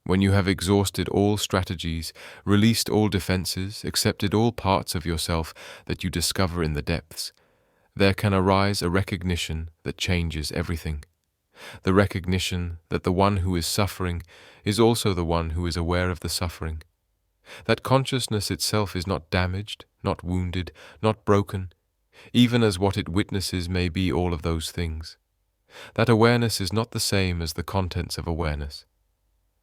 when you have exhausted all strategies, released all defenses, accepted all parts of yourself that you discover in the depths, there can arise a recognition that changes everything. The recognition that the one who is suffering is also the one who is aware of the suffering. That consciousness itself is not damaged, not wounded, not broken, even as what it witnesses may be all of those things. That awareness is not the same as the contents of awareness.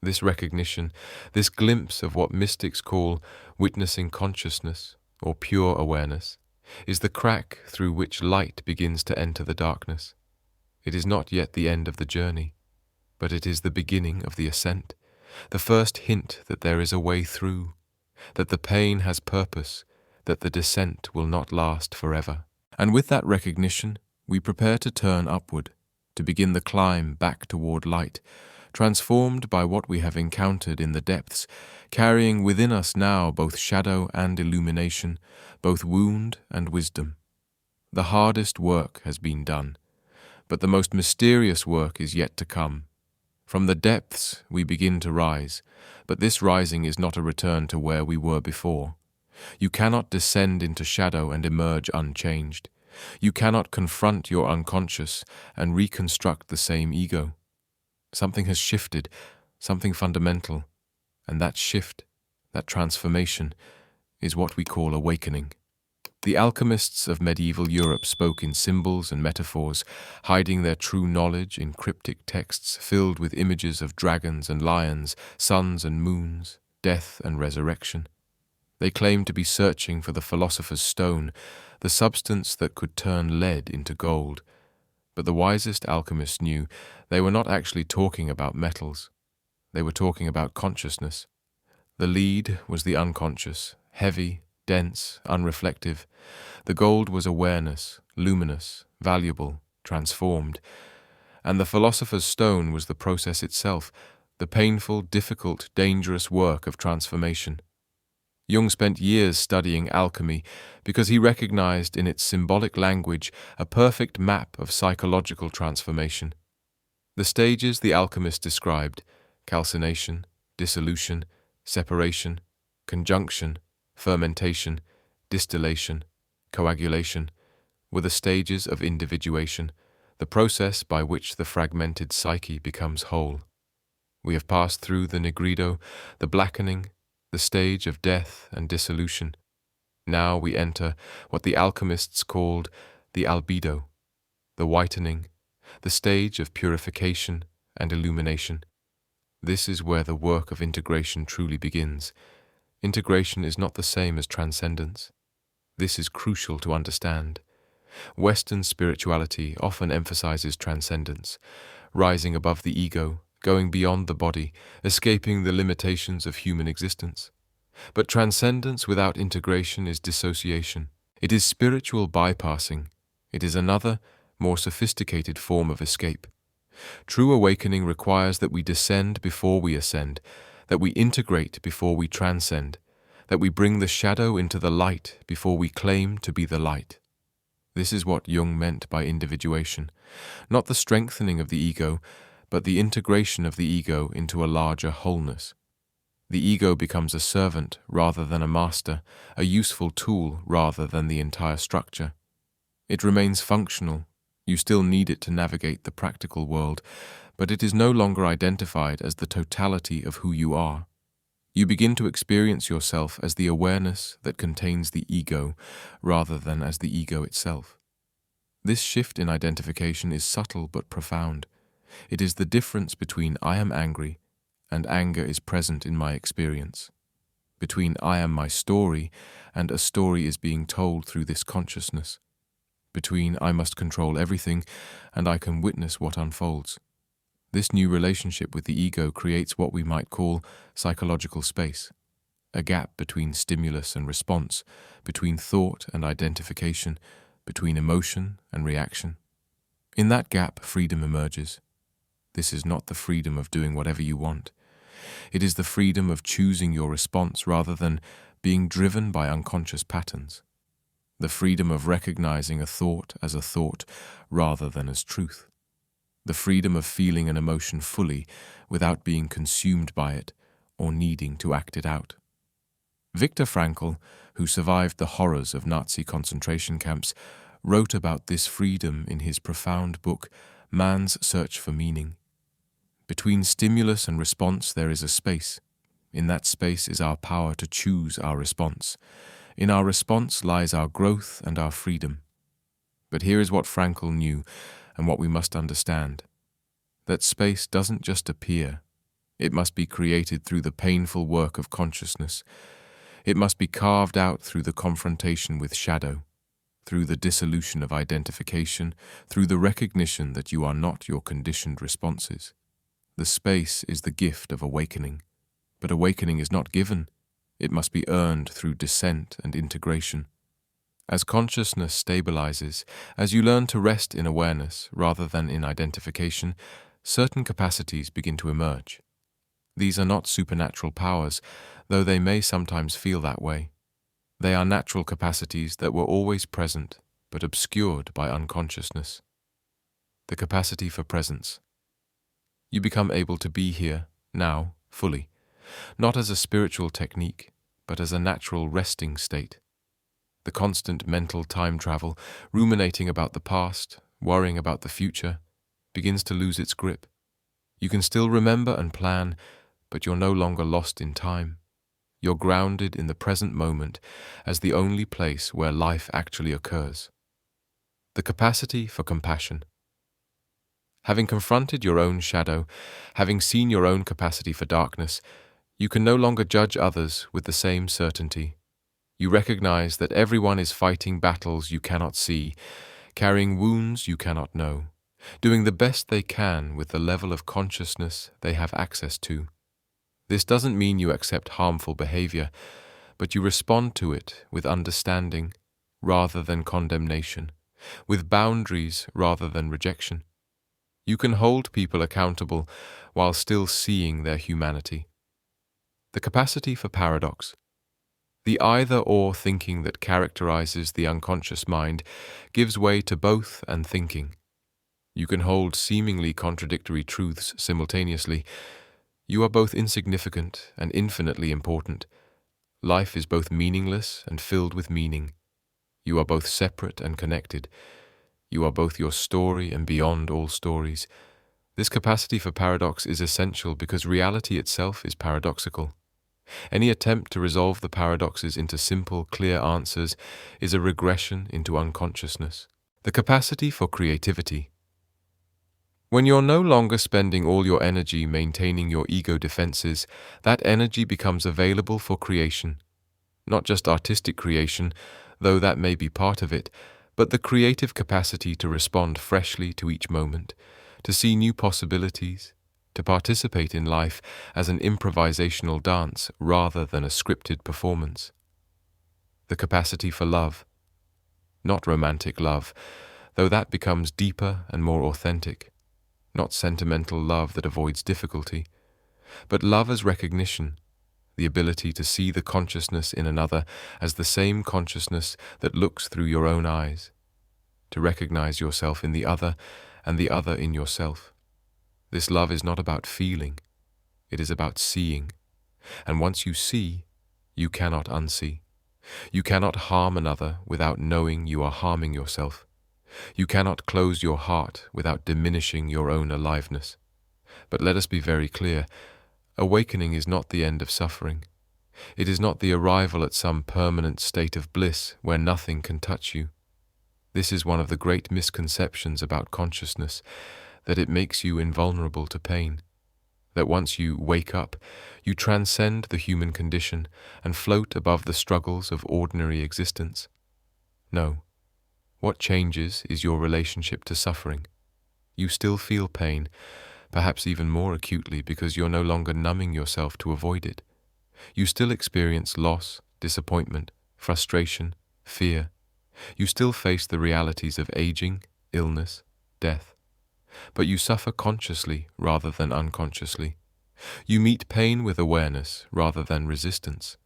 This recognition, this glimpse of what mystics call witnessing consciousness or pure awareness, is the crack through which light begins to enter the darkness. It is not yet the end of the journey, but it is the beginning of the ascent, the first hint that there is a way through, that the pain has purpose, that the descent will not last forever. And with that recognition, we prepare to turn upward, to begin the climb back toward light, transformed by what we have encountered in the depths, carrying within us now both shadow and illumination, both wound and wisdom. The hardest work has been done, but the most mysterious work is yet to come. From the depths we begin to rise, but this rising is not a return to where we were before. You cannot descend into shadow and emerge unchanged. You cannot confront your unconscious and reconstruct the same ego. Something has shifted, something fundamental, and that shift, that transformation, is what we call awakening. The alchemists of medieval Europe spoke in symbols and metaphors, hiding their true knowledge in cryptic texts filled with images of dragons and lions, suns and moons, death and resurrection. They claimed to be searching for the philosopher's stone, the substance that could turn lead into gold. But the wisest alchemists knew they were not actually talking about metals. They were talking about consciousness. The lead was the unconscious, heavy, dense, unreflective. The gold was awareness, luminous, valuable, transformed. And the philosopher's stone was the process itself, the painful, difficult, dangerous work of transformation. Jung spent years studying alchemy because he recognized in its symbolic language a perfect map of psychological transformation. The stages the alchemist described, calcination, dissolution, separation, conjunction, fermentation, distillation, coagulation, were the stages of individuation, the process by which the fragmented psyche becomes whole. We have passed through the nigredo, the blackening, the stage of death and dissolution. Now we enter what the alchemists called the albedo, the whitening, the stage of purification and illumination. This is where the work of integration truly begins. Integration is not the same as transcendence. This is crucial to understand. Western spirituality often emphasizes transcendence, rising above the ego, going beyond the body, escaping the limitations of human existence. But transcendence without integration is dissociation. It is spiritual bypassing. It is another, more sophisticated form of escape. True awakening requires that we descend before we ascend, that we integrate before we transcend, that we bring the shadow into the light before we claim to be the light. This is what Jung meant by individuation, not the strengthening of the ego, but the integration of the ego into a larger wholeness. The ego becomes a servant rather than a master, a useful tool rather than the entire structure. It remains functional. You still need it to navigate the practical world, but it is no longer identified as the totality of who you are. You begin to experience yourself as the awareness that contains the ego, rather than as the ego itself. This shift in identification is subtle but profound. It is the difference between I am angry and anger is present in my experience, between I am my story and a story is being told through this consciousness, between I must control everything and I can witness what unfolds. This new relationship with the ego creates what we might call psychological space, a gap between stimulus and response, between thought and identification, between emotion and reaction. In that gap, freedom emerges. This is not the freedom of doing whatever you want. It is the freedom of choosing your response rather than being driven by unconscious patterns. The freedom of recognizing a thought as a thought rather than as truth. The freedom of feeling an emotion fully without being consumed by it or needing to act it out. Viktor Frankl, who survived the horrors of Nazi concentration camps, wrote about this freedom in his profound book, Man's Search for Meaning. Between stimulus and response there is a space. In that space is our power to choose our response. In our response lies our growth and our freedom. But here is what Frankl knew and what we must understand. That space doesn't just appear. It must be created through the painful work of consciousness. It must be carved out through the confrontation with shadow, through the dissolution of identification, through the recognition that you are not your conditioned responses. The space is the gift of awakening. But awakening is not given. It must be earned through descent and integration. As consciousness stabilizes, as you learn to rest in awareness rather than in identification, certain capacities begin to emerge. These are not supernatural powers, though they may sometimes feel that way. They are natural capacities that were always present, but obscured by unconsciousness. The capacity for presence. You become able to be here, now, fully, not as a spiritual technique, but as a natural resting state. The constant mental time travel, ruminating about the past, worrying about the future, begins to lose its grip. You can still remember and plan, but you're no longer lost in time. You're grounded in the present moment as the only place where life actually occurs. The capacity for compassion. Having confronted your own shadow, having seen your own capacity for darkness, you can no longer judge others with the same certainty. You recognize that everyone is fighting battles you cannot see, carrying wounds you cannot know, doing the best they can with the level of consciousness they have access to. This doesn't mean you accept harmful behavior, but you respond to it with understanding rather than condemnation, with boundaries rather than rejection. You can hold people accountable while still seeing their humanity. The capacity for paradox. The either-or thinking that characterizes the unconscious mind gives way to both and thinking. You can hold seemingly contradictory truths simultaneously. You are both insignificant and infinitely important. Life is both meaningless and filled with meaning. You are both separate and connected. You are both your story and beyond all stories. This capacity for paradox is essential because reality itself is paradoxical. Any attempt to resolve the paradoxes into simple, clear answers is a regression into unconsciousness. The capacity for creativity. When you're no longer spending all your energy maintaining your ego defenses, that energy becomes available for creation. Not just artistic creation, though that may be part of it, but the creative capacity to respond freshly to each moment, to see new possibilities, to participate in life as an improvisational dance rather than a scripted performance. The capacity for love. Not romantic love, though that becomes deeper and more authentic. Not sentimental love that avoids difficulty, but love as recognition, the ability to see the consciousness in another as the same consciousness that looks through your own eyes, to recognize yourself in the other and the other in yourself. This love is not about feeling, it is about seeing. And once you see, you cannot unsee. You cannot harm another without knowing you are harming yourself. You cannot close your heart without diminishing your own aliveness. But let us be very clear, awakening is not the end of suffering. It is not the arrival at some permanent state of bliss where nothing can touch you. This is one of the great misconceptions about consciousness, that it makes you invulnerable to pain, that once you wake up, you transcend the human condition and float above the struggles of ordinary existence. No. What changes is your relationship to suffering. You still feel pain, perhaps even more acutely because you're no longer numbing yourself to avoid it. You still experience loss, disappointment, frustration, fear. You still face the realities of aging, illness, death. But you suffer consciously rather than unconsciously. You meet pain with awareness rather than resistance.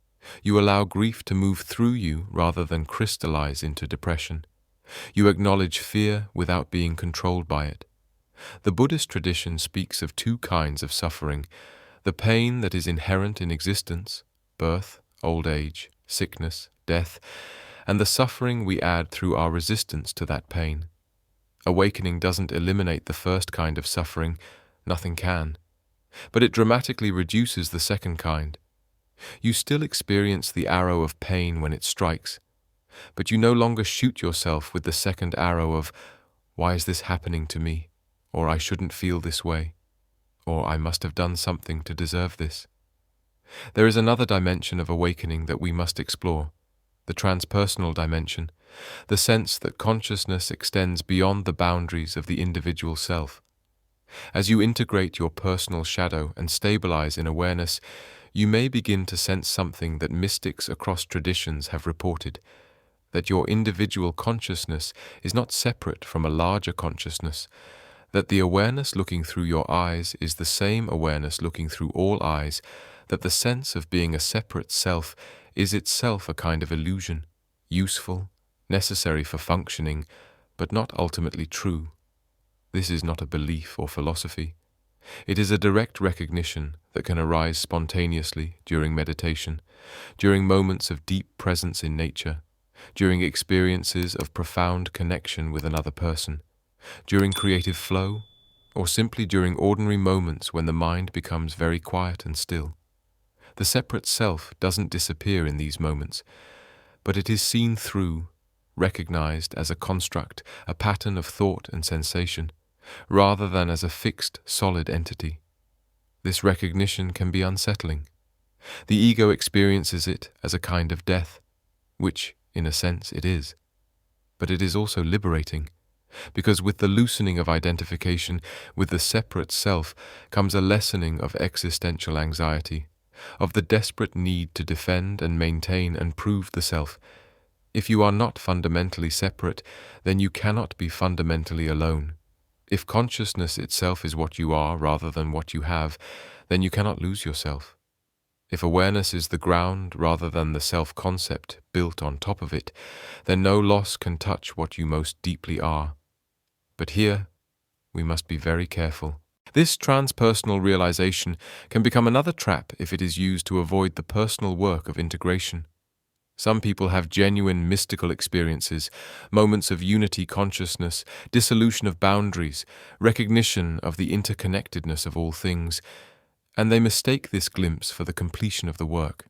You allow grief to move through you rather than crystallize into depression. You acknowledge fear without being controlled by it. The Buddhist tradition speaks of two kinds of suffering: the pain that is inherent in existence, birth, old age, sickness, death, and the suffering we add through our resistance to that pain. Awakening doesn't eliminate the first kind of suffering, nothing can, but it dramatically reduces the second kind. You still experience the arrow of pain when it strikes, but you no longer shoot yourself with the second arrow of, "Why is this happening to me?" or "I shouldn't feel this way," or "I must have done something to deserve this." There is another dimension of awakening that we must explore, the transpersonal dimension, the sense that consciousness extends beyond the boundaries of the individual self. As you integrate your personal shadow and stabilize in awareness, you may begin to sense something that mystics across traditions have reported, that your individual consciousness is not separate from a larger consciousness, that the awareness looking through your eyes is the same awareness looking through all eyes, that the sense of being a separate self is itself a kind of illusion, useful, necessary for functioning, but not ultimately true. This is not a belief or philosophy. It is a direct recognition that can arise spontaneously during meditation, during moments of deep presence in nature, during experiences of profound connection with another person, during creative flow, or simply during ordinary moments when the mind becomes very quiet and still. The separate self doesn't disappear in these moments, but it is seen through, recognized as a construct, a pattern of thought and sensation, rather than as a fixed, solid entity. This recognition can be unsettling. The ego experiences it as a kind of death, which, in a sense, it is. But it is also liberating, because with the loosening of identification with the separate self comes a lessening of existential anxiety, of the desperate need to defend and maintain and prove the self. If you are not fundamentally separate, then you cannot be fundamentally alone. If consciousness itself is what you are rather than what you have, then you cannot lose yourself. If awareness is the ground rather than the self-concept built on top of it, then no loss can touch what you most deeply are. But here, we must be very careful. This transpersonal realization can become another trap if it is used to avoid the personal work of integration. Some people have genuine mystical experiences, moments of unity consciousness, dissolution of boundaries, recognition of the interconnectedness of all things, and they mistake this glimpse for the completion of the work.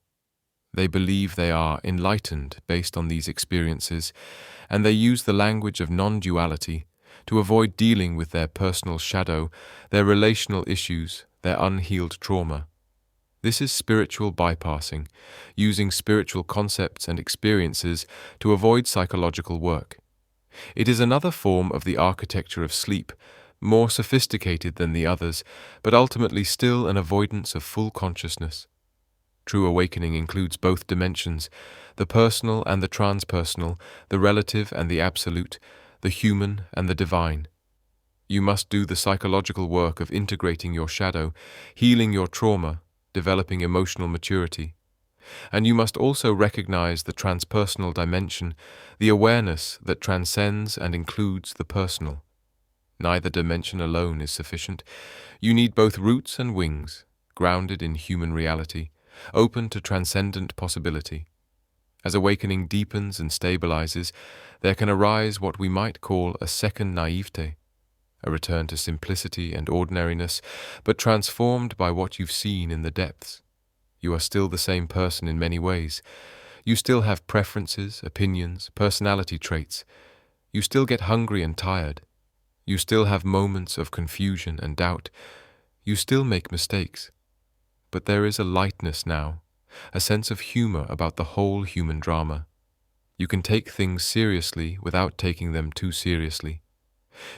They believe they are enlightened based on these experiences, and they use the language of non-duality to avoid dealing with their personal shadow, their relational issues, their unhealed trauma. This is spiritual bypassing, using spiritual concepts and experiences to avoid psychological work. It is another form of the architecture of sleep, more sophisticated than the others, but ultimately still an avoidance of full consciousness. True awakening includes both dimensions, the personal and the transpersonal, the relative and the absolute, the human and the divine. You must do the psychological work of integrating your shadow, healing your trauma, developing emotional maturity. And you must also recognize the transpersonal dimension, the awareness that transcends and includes the personal. Neither dimension alone is sufficient. You need both roots and wings, grounded in human reality, open to transcendent possibility. As awakening deepens and stabilizes, there can arise what we might call a second naiveté, a return to simplicity and ordinariness, but transformed by what you've seen in the depths. You are still the same person in many ways. You still have preferences, opinions, personality traits. You still get hungry and tired. You still have moments of confusion and doubt. You still make mistakes. But there is a lightness now, a sense of humor about the whole human drama. You can take things seriously without taking them too seriously.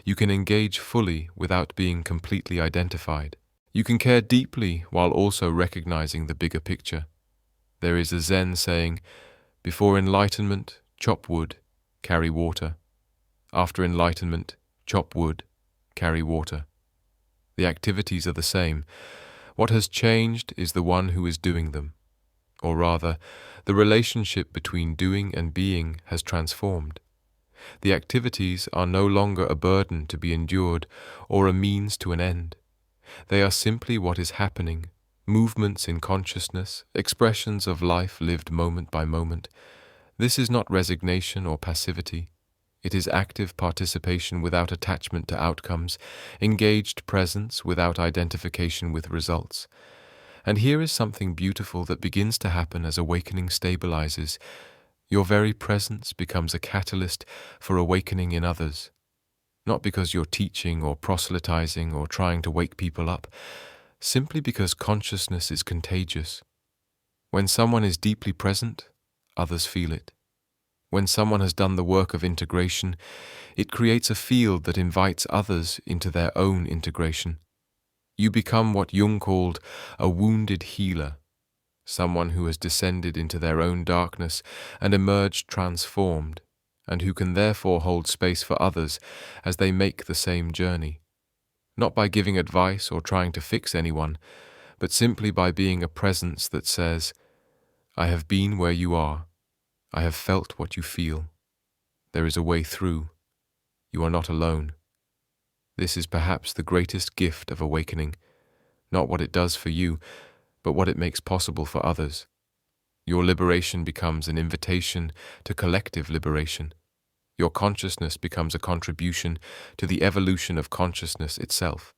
You can engage fully without being completely identified. You can care deeply while also recognizing the bigger picture. There is a Zen saying, before enlightenment, chop wood, carry water. After enlightenment, chop wood, carry water. The activities are the same. What has changed is the one who is doing them. Or rather, the relationship between doing and being has transformed. The activities are no longer a burden to be endured or a means to an end. They are simply what is happening, movements in consciousness, expressions of life lived moment by moment. This is not resignation or passivity. It is active participation without attachment to outcomes, engaged presence without identification with results. And here is something beautiful that begins to happen as awakening stabilizes. Your very presence becomes a catalyst for awakening in others. Not because you're teaching or proselytizing or trying to wake people up, simply because consciousness is contagious. When someone is deeply present, others feel it. When someone has done the work of integration, it creates a field that invites others into their own integration. You become what Jung called a wounded healer, someone who has descended into their own darkness and emerged transformed, and who can therefore hold space for others as they make the same journey. Not by giving advice or trying to fix anyone, but simply by being a presence that says, "I have been where you are. I have felt what you feel. There is a way through. You are not alone." This is perhaps the greatest gift of awakening, not what it does for you, but what it makes possible for others. Your liberation becomes an invitation to collective liberation. Your consciousness becomes a contribution to the evolution of consciousness itself.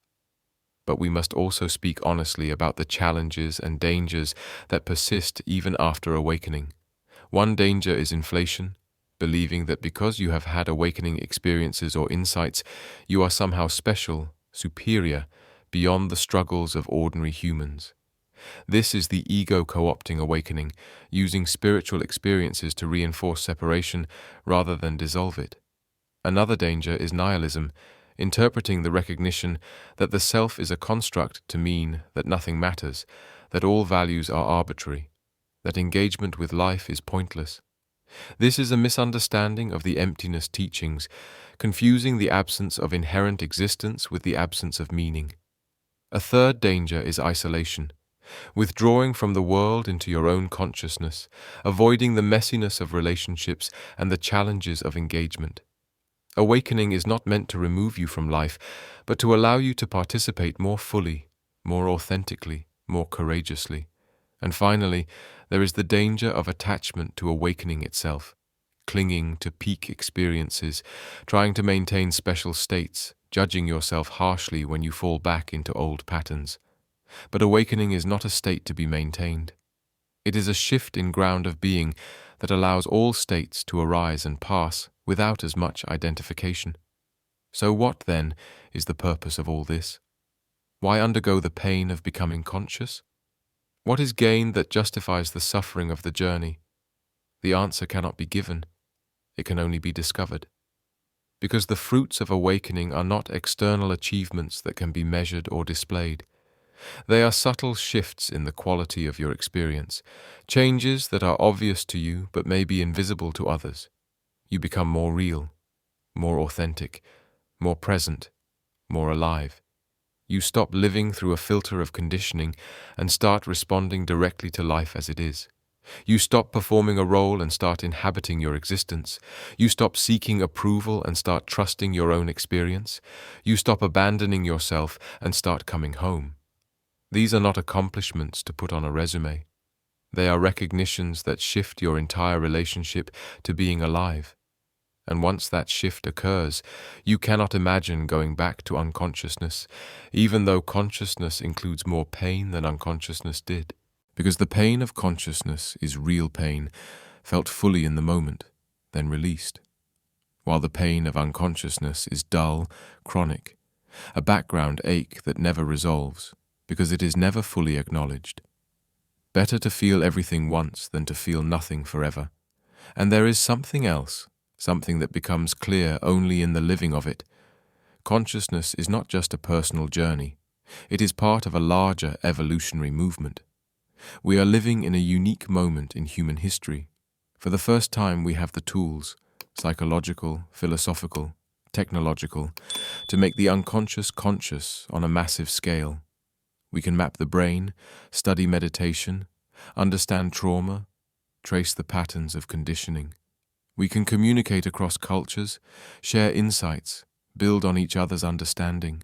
But we must also speak honestly about the challenges and dangers that persist even after awakening. One danger is inflation, believing that because you have had awakening experiences or insights, you are somehow special, superior, beyond the struggles of ordinary humans. This is the ego co-opting awakening, using spiritual experiences to reinforce separation rather than dissolve it. Another danger is nihilism, interpreting the recognition that the self is a construct to mean that nothing matters, that all values are arbitrary, that engagement with life is pointless. This is a misunderstanding of the emptiness teachings, confusing the absence of inherent existence with the absence of meaning. A third danger is isolation, withdrawing from the world into your own consciousness, avoiding the messiness of relationships and the challenges of engagement. Awakening is not meant to remove you from life, but to allow you to participate more fully, more authentically, more courageously. And finally, there is the danger of attachment to awakening itself, clinging to peak experiences, trying to maintain special states, judging yourself harshly when you fall back into old patterns. But awakening is not a state to be maintained. It is a shift in ground of being that allows all states to arise and pass without as much identification. So what, then, is the purpose of all this? Why undergo the pain of becoming conscious? What is gained that justifies the suffering of the journey? The answer cannot be given. It can only be discovered. Because the fruits of awakening are not external achievements that can be measured or displayed. They are subtle shifts in the quality of your experience, changes that are obvious to you but may be invisible to others. You become more real, more authentic, more present, more alive. You stop living through a filter of conditioning and start responding directly to life as it is. You stop performing a role and start inhabiting your existence. You stop seeking approval and start trusting your own experience. You stop abandoning yourself and start coming home. These are not accomplishments to put on a resume. They are recognitions that shift your entire relationship to being alive. And once that shift occurs, you cannot imagine going back to unconsciousness, even though consciousness includes more pain than unconsciousness did. Because the pain of consciousness is real pain, felt fully in the moment, then released. While the pain of unconsciousness is dull, chronic, a background ache that never resolves, because it is never fully acknowledged. Better to feel everything once than to feel nothing forever. And there is something else, something that becomes clear only in the living of it. Consciousness is not just a personal journey. It is part of a larger evolutionary movement. We are living in a unique moment in human history. For the first time, we have the tools, psychological, philosophical, technological, to make the unconscious conscious on a massive scale. We can map the brain, study meditation, understand trauma, trace the patterns of conditioning. We can communicate across cultures, share insights, build on each other's understanding.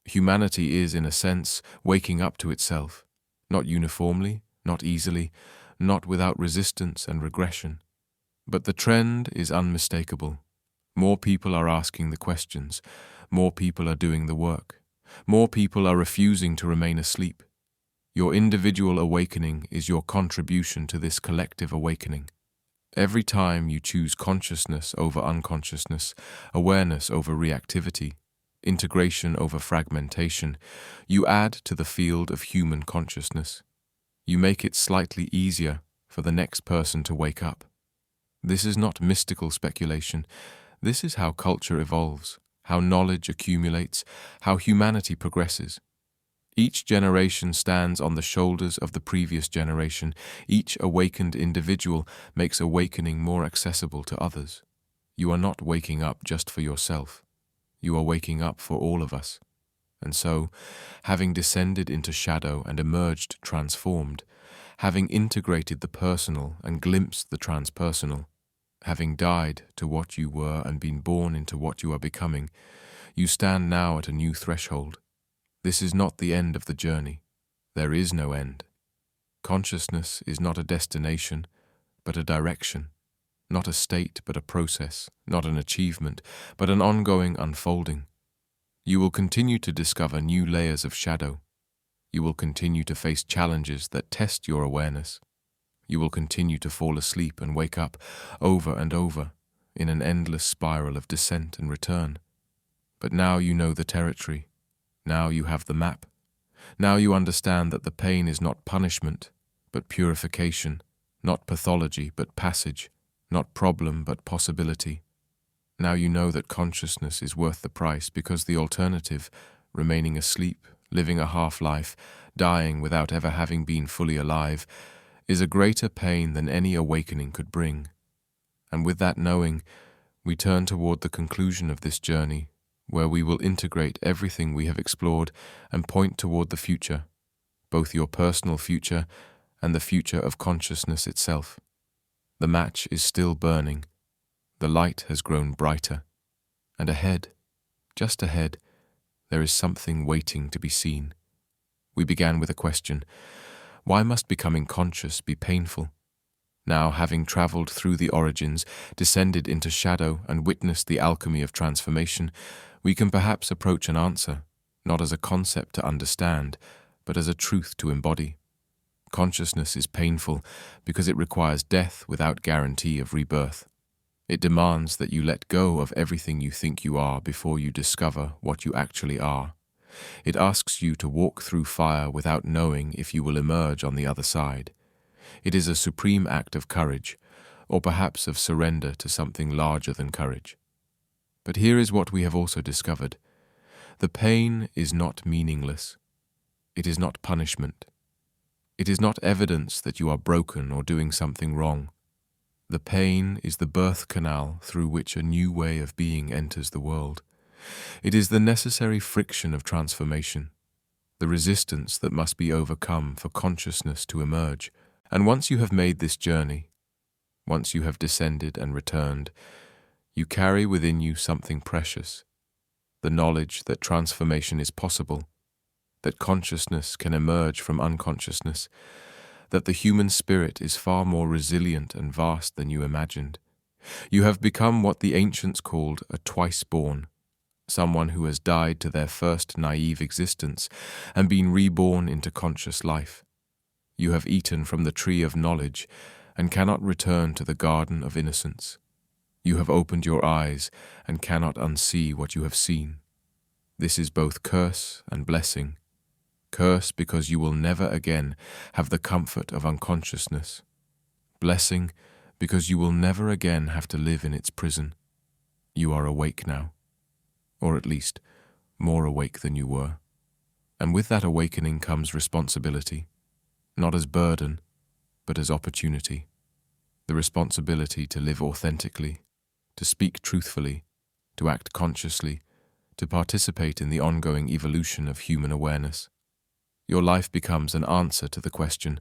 Humanity is, in a sense, waking up to itself, not uniformly, not easily, not without resistance and regression. But the trend is unmistakable. More people are asking the questions. More people are doing the work. More people are refusing to remain asleep. Your individual awakening is your contribution to this collective awakening. Every time you choose consciousness over unconsciousness, awareness over reactivity, integration over fragmentation, you add to the field of human consciousness. You make it slightly easier for the next person to wake up. This is not mystical speculation. This is how culture evolves, how knowledge accumulates, how humanity progresses. Each generation stands on the shoulders of the previous generation. Each awakened individual makes awakening more accessible to others. You are not waking up just for yourself. You are waking up for all of us. And so, having descended into shadow and emerged transformed, having integrated the personal and glimpsed the transpersonal, having died to what you were and been born into what you are becoming, you stand now at a new threshold. This is not the end of the journey. There is no end. Consciousness is not a destination, but a direction. Not a state, but a process. Not an achievement, but an ongoing unfolding. You will continue to discover new layers of shadow. You will continue to face challenges that test your awareness. You will continue to fall asleep and wake up over and over in an endless spiral of descent and return. But now you know the territory. Now you have the map. Now you understand that the pain is not punishment, but purification, not pathology, but passage, not problem, but possibility. Now you know that consciousness is worth the price because the alternative, remaining asleep, living a half-life, dying without ever having been fully alive, is a greater pain than any awakening could bring. And with that knowing, we turn toward the conclusion of this journey, where we will integrate everything we have explored and point toward the future, both your personal future and the future of consciousness itself. The match is still burning. The light has grown brighter. And ahead, just ahead, there is something waiting to be seen. We began with a question. Why must becoming conscious be painful? Now, having traveled through the origins, descended into shadow, and witnessed the alchemy of transformation, we can perhaps approach an answer, not as a concept to understand, but as a truth to embody. Consciousness is painful because it requires death without guarantee of rebirth. It demands that you let go of everything you think you are before you discover what you actually are. It asks you to walk through fire without knowing if you will emerge on the other side. It is a supreme act of courage, or perhaps of surrender to something larger than courage. But here is what we have also discovered. The pain is not meaningless. It is not punishment. It is not evidence that you are broken or doing something wrong. The pain is the birth canal through which a new way of being enters the world. It is the necessary friction of transformation, the resistance that must be overcome for consciousness to emerge. And once you have made this journey, once you have descended and returned, you carry within you something precious, the knowledge that transformation is possible, that consciousness can emerge from unconsciousness, that the human spirit is far more resilient and vast than you imagined. You have become what the ancients called a twice-born, someone who has died to their first naive existence and been reborn into conscious life. You have eaten from the tree of knowledge and cannot return to the garden of innocence. You have opened your eyes and cannot unsee what you have seen. This is both curse and blessing. Curse because you will never again have the comfort of unconsciousness. Blessing because you will never again have to live in its prison. You are awake now, or at least more awake than you were. And with that awakening comes responsibility, not as burden, but as opportunity. The responsibility to live authentically, to speak truthfully, to act consciously, to participate in the ongoing evolution of human awareness. Your life becomes an answer to the question,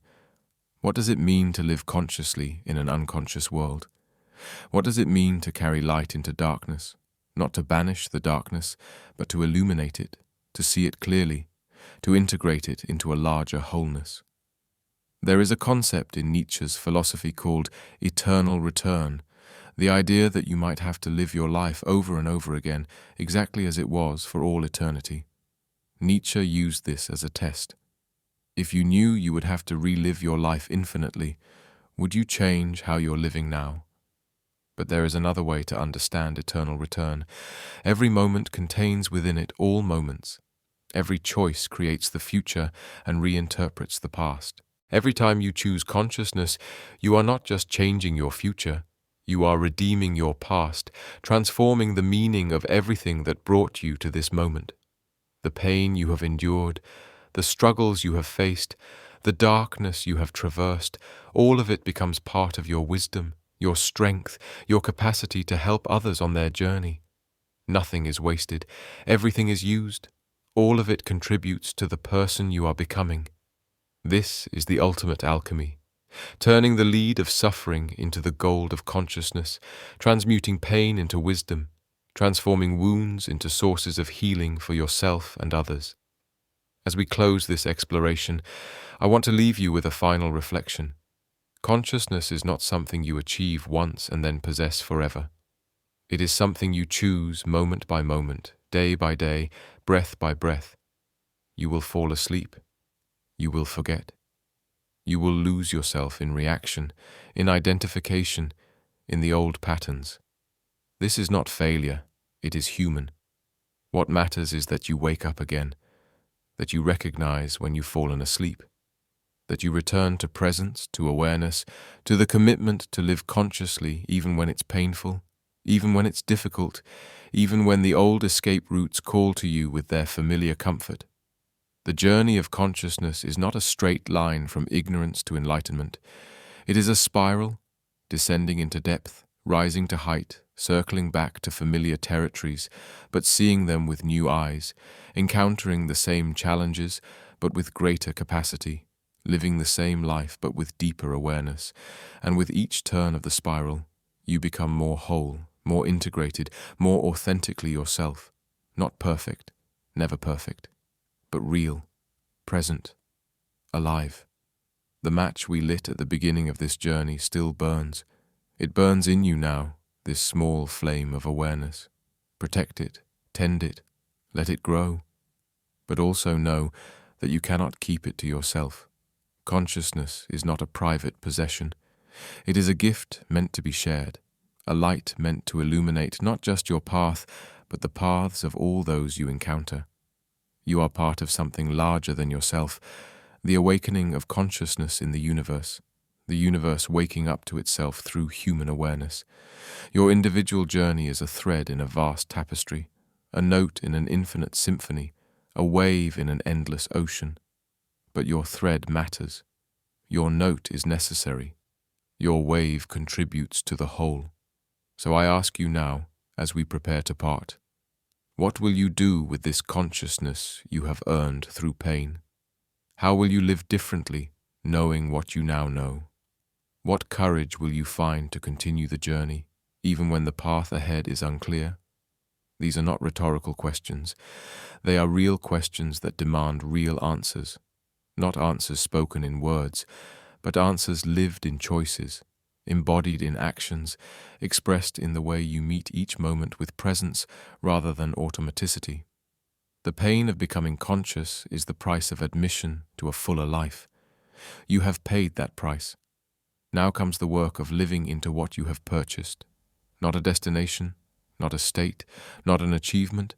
what does it mean to live consciously in an unconscious world? What does it mean to carry light into darkness, not to banish the darkness, but to illuminate it, to see it clearly, to integrate it into a larger wholeness? There is a concept in Nietzsche's philosophy called eternal return, the idea that you might have to live your life over and over again, exactly as it was for all eternity. Nietzsche used this as a test. If you knew you would have to relive your life infinitely, would you change how you're living now? But there is another way to understand eternal return. Every moment contains within it all moments. Every choice creates the future and reinterprets the past. Every time you choose consciousness, you are not just changing your future, You are redeeming your past, transforming the meaning of everything that brought you to this moment. The pain you have endured, the struggles you have faced, the darkness you have traversed, all of it becomes part of your wisdom, your strength, your capacity to help others on their journey. Nothing is wasted, everything is used. All of it contributes to the person you are becoming. This is the ultimate alchemy, turning the lead of suffering into the gold of consciousness, transmuting pain into wisdom, transforming wounds into sources of healing for yourself and others. As we close this exploration, I want to leave you with a final reflection. Consciousness is not something you achieve once and then possess forever. It is something you choose moment by moment, day by day, breath by breath. You will fall asleep. You will forget. You will lose yourself in reaction, in identification, in the old patterns. This is not failure, it is human. What matters is that you wake up again, that you recognize when you've fallen asleep, that you return to presence, to awareness, to the commitment to live consciously even when it's painful, even when it's difficult, even when the old escape routes call to you with their familiar comfort. The journey of consciousness is not a straight line from ignorance to enlightenment. It is a spiral, descending into depth, rising to height, circling back to familiar territories, but seeing them with new eyes, encountering the same challenges, but with greater capacity, living the same life, but with deeper awareness. And with each turn of the spiral, you become more whole, more integrated, more authentically yourself. Not perfect, never perfect, but real, present, alive. The match we lit at the beginning of this journey still burns. It burns in you now, this small flame of awareness. Protect it, tend it, let it grow. But also know that you cannot keep it to yourself. Consciousness is not a private possession. It is a gift meant to be shared, a light meant to illuminate not just your path, but the paths of all those you encounter. You are part of something larger than yourself, the awakening of consciousness in the universe waking up to itself through human awareness. Your individual journey is a thread in a vast tapestry, a note in an infinite symphony, a wave in an endless ocean. But your thread matters. Your note is necessary. Your wave contributes to the whole. So I ask you now, as we prepare to part, what will you do with this consciousness you have earned through pain? How will you live differently, knowing what you now know? What courage will you find to continue the journey, even when the path ahead is unclear? These are not rhetorical questions. They are real questions that demand real answers. Not answers spoken in words, but answers lived in choices, embodied in actions, expressed in the way you meet each moment with presence rather than automaticity. The pain of becoming conscious is the price of admission to a fuller life. You have paid that price. Now comes the work of living into what you have purchased. Not a destination, not a state, not an achievement,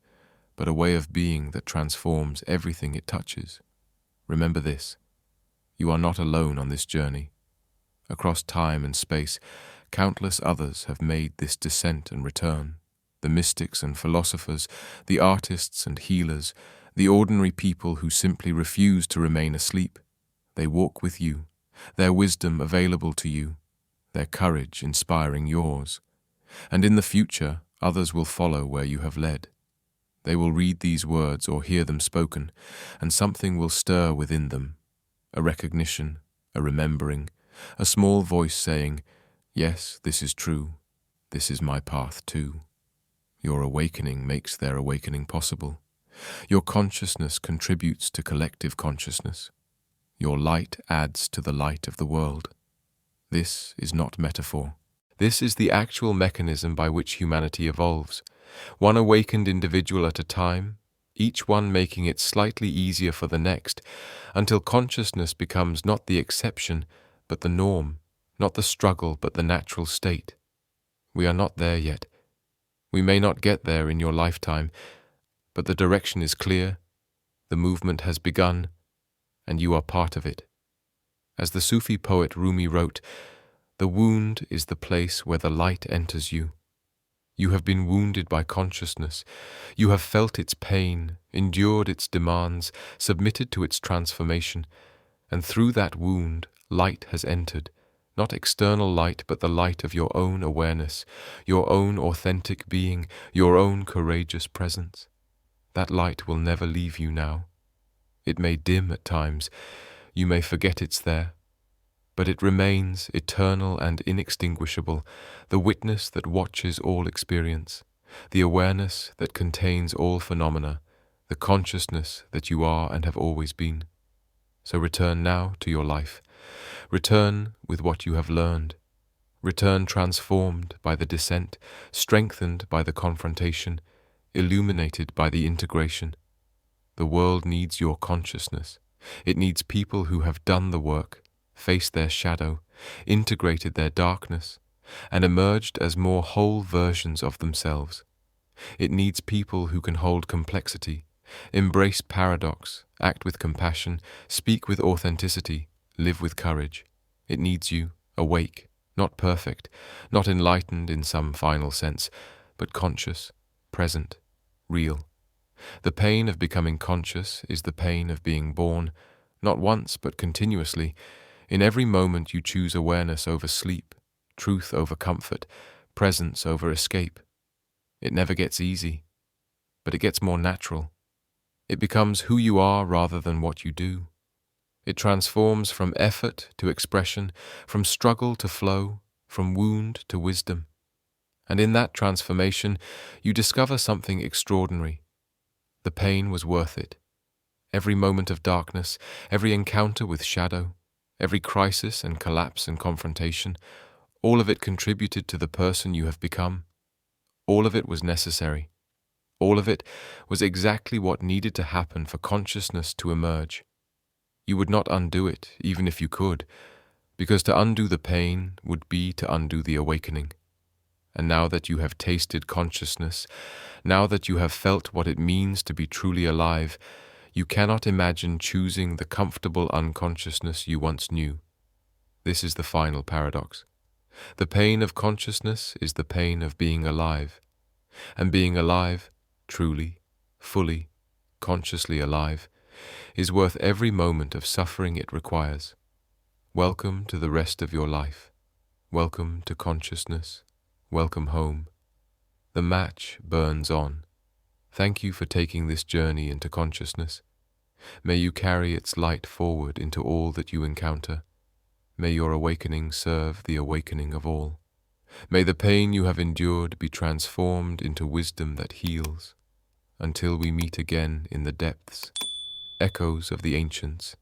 but a way of being that transforms everything it touches. Remember this: you are not alone on this journey. Across time and space, countless others have made this descent and return. The mystics and philosophers, the artists and healers, the ordinary people who simply refuse to remain asleep. They walk with you, their wisdom available to you, their courage inspiring yours. And in the future, others will follow where you have led. They will read these words or hear them spoken, and something will stir within them. A recognition, a remembering, a small voice saying, "Yes, this is true. This is my path too." Your awakening makes their awakening possible. Your consciousness contributes to collective consciousness. Your light adds to the light of the world. This is not metaphor. This is the actual mechanism by which humanity evolves, one awakened individual at a time, each one making it slightly easier for the next, until consciousness becomes not the exception, but the norm, not the struggle, but the natural state. We are not there yet. We may not get there in your lifetime, but the direction is clear, the movement has begun, and you are part of it. As the Sufi poet Rumi wrote, The wound is the place where the light enters you. You have been wounded by consciousness. You have felt its pain, endured its demands, submitted to its transformation, and through that wound, light has entered. Not external light, but the light of your own awareness, your own authentic being, your own courageous presence. That light will never leave you now. It may dim at times, you may forget it's there, but it remains eternal and inextinguishable, the witness that watches all experience, the awareness that contains all phenomena, the consciousness that you are and have always been. So return now to your life. Return with what you have learned. Return transformed by the descent, strengthened by the confrontation, illuminated by the integration. The world needs your consciousness. It needs people who have done the work, faced their shadow, integrated their darkness, and emerged as more whole versions of themselves. It needs people who can hold complexity, embrace paradox, act with compassion, speak with authenticity, live with courage. It needs you, awake, not perfect, not enlightened in some final sense, but conscious, present, real. The pain of becoming conscious is the pain of being born, not once but continuously. In every moment you choose awareness over sleep, truth over comfort, presence over escape. It never gets easy, but it gets more natural. It becomes who you are rather than what you do. It transforms from effort to expression, from struggle to flow, from wound to wisdom. And in that transformation, you discover something extraordinary. The pain was worth it. Every moment of darkness, every encounter with shadow, every crisis and collapse and confrontation, all of it contributed to the person you have become. All of it was necessary. All of it was exactly what needed to happen for consciousness to emerge. You would not undo it, even if you could, because to undo the pain would be to undo the awakening. And now that you have tasted consciousness, now that you have felt what it means to be truly alive, you cannot imagine choosing the comfortable unconsciousness you once knew. This is the final paradox. The pain of consciousness is the pain of being alive. And being alive, truly, fully, consciously alive, is worth every moment of suffering it requires. Welcome to the rest of your life. Welcome to consciousness. Welcome home. The match burns on. Thank you for taking this journey into consciousness. May you carry its light forward into all that you encounter. May your awakening serve the awakening of all. May the pain you have endured be transformed into wisdom that heals. Until we meet again in the depths, echoes of the ancients,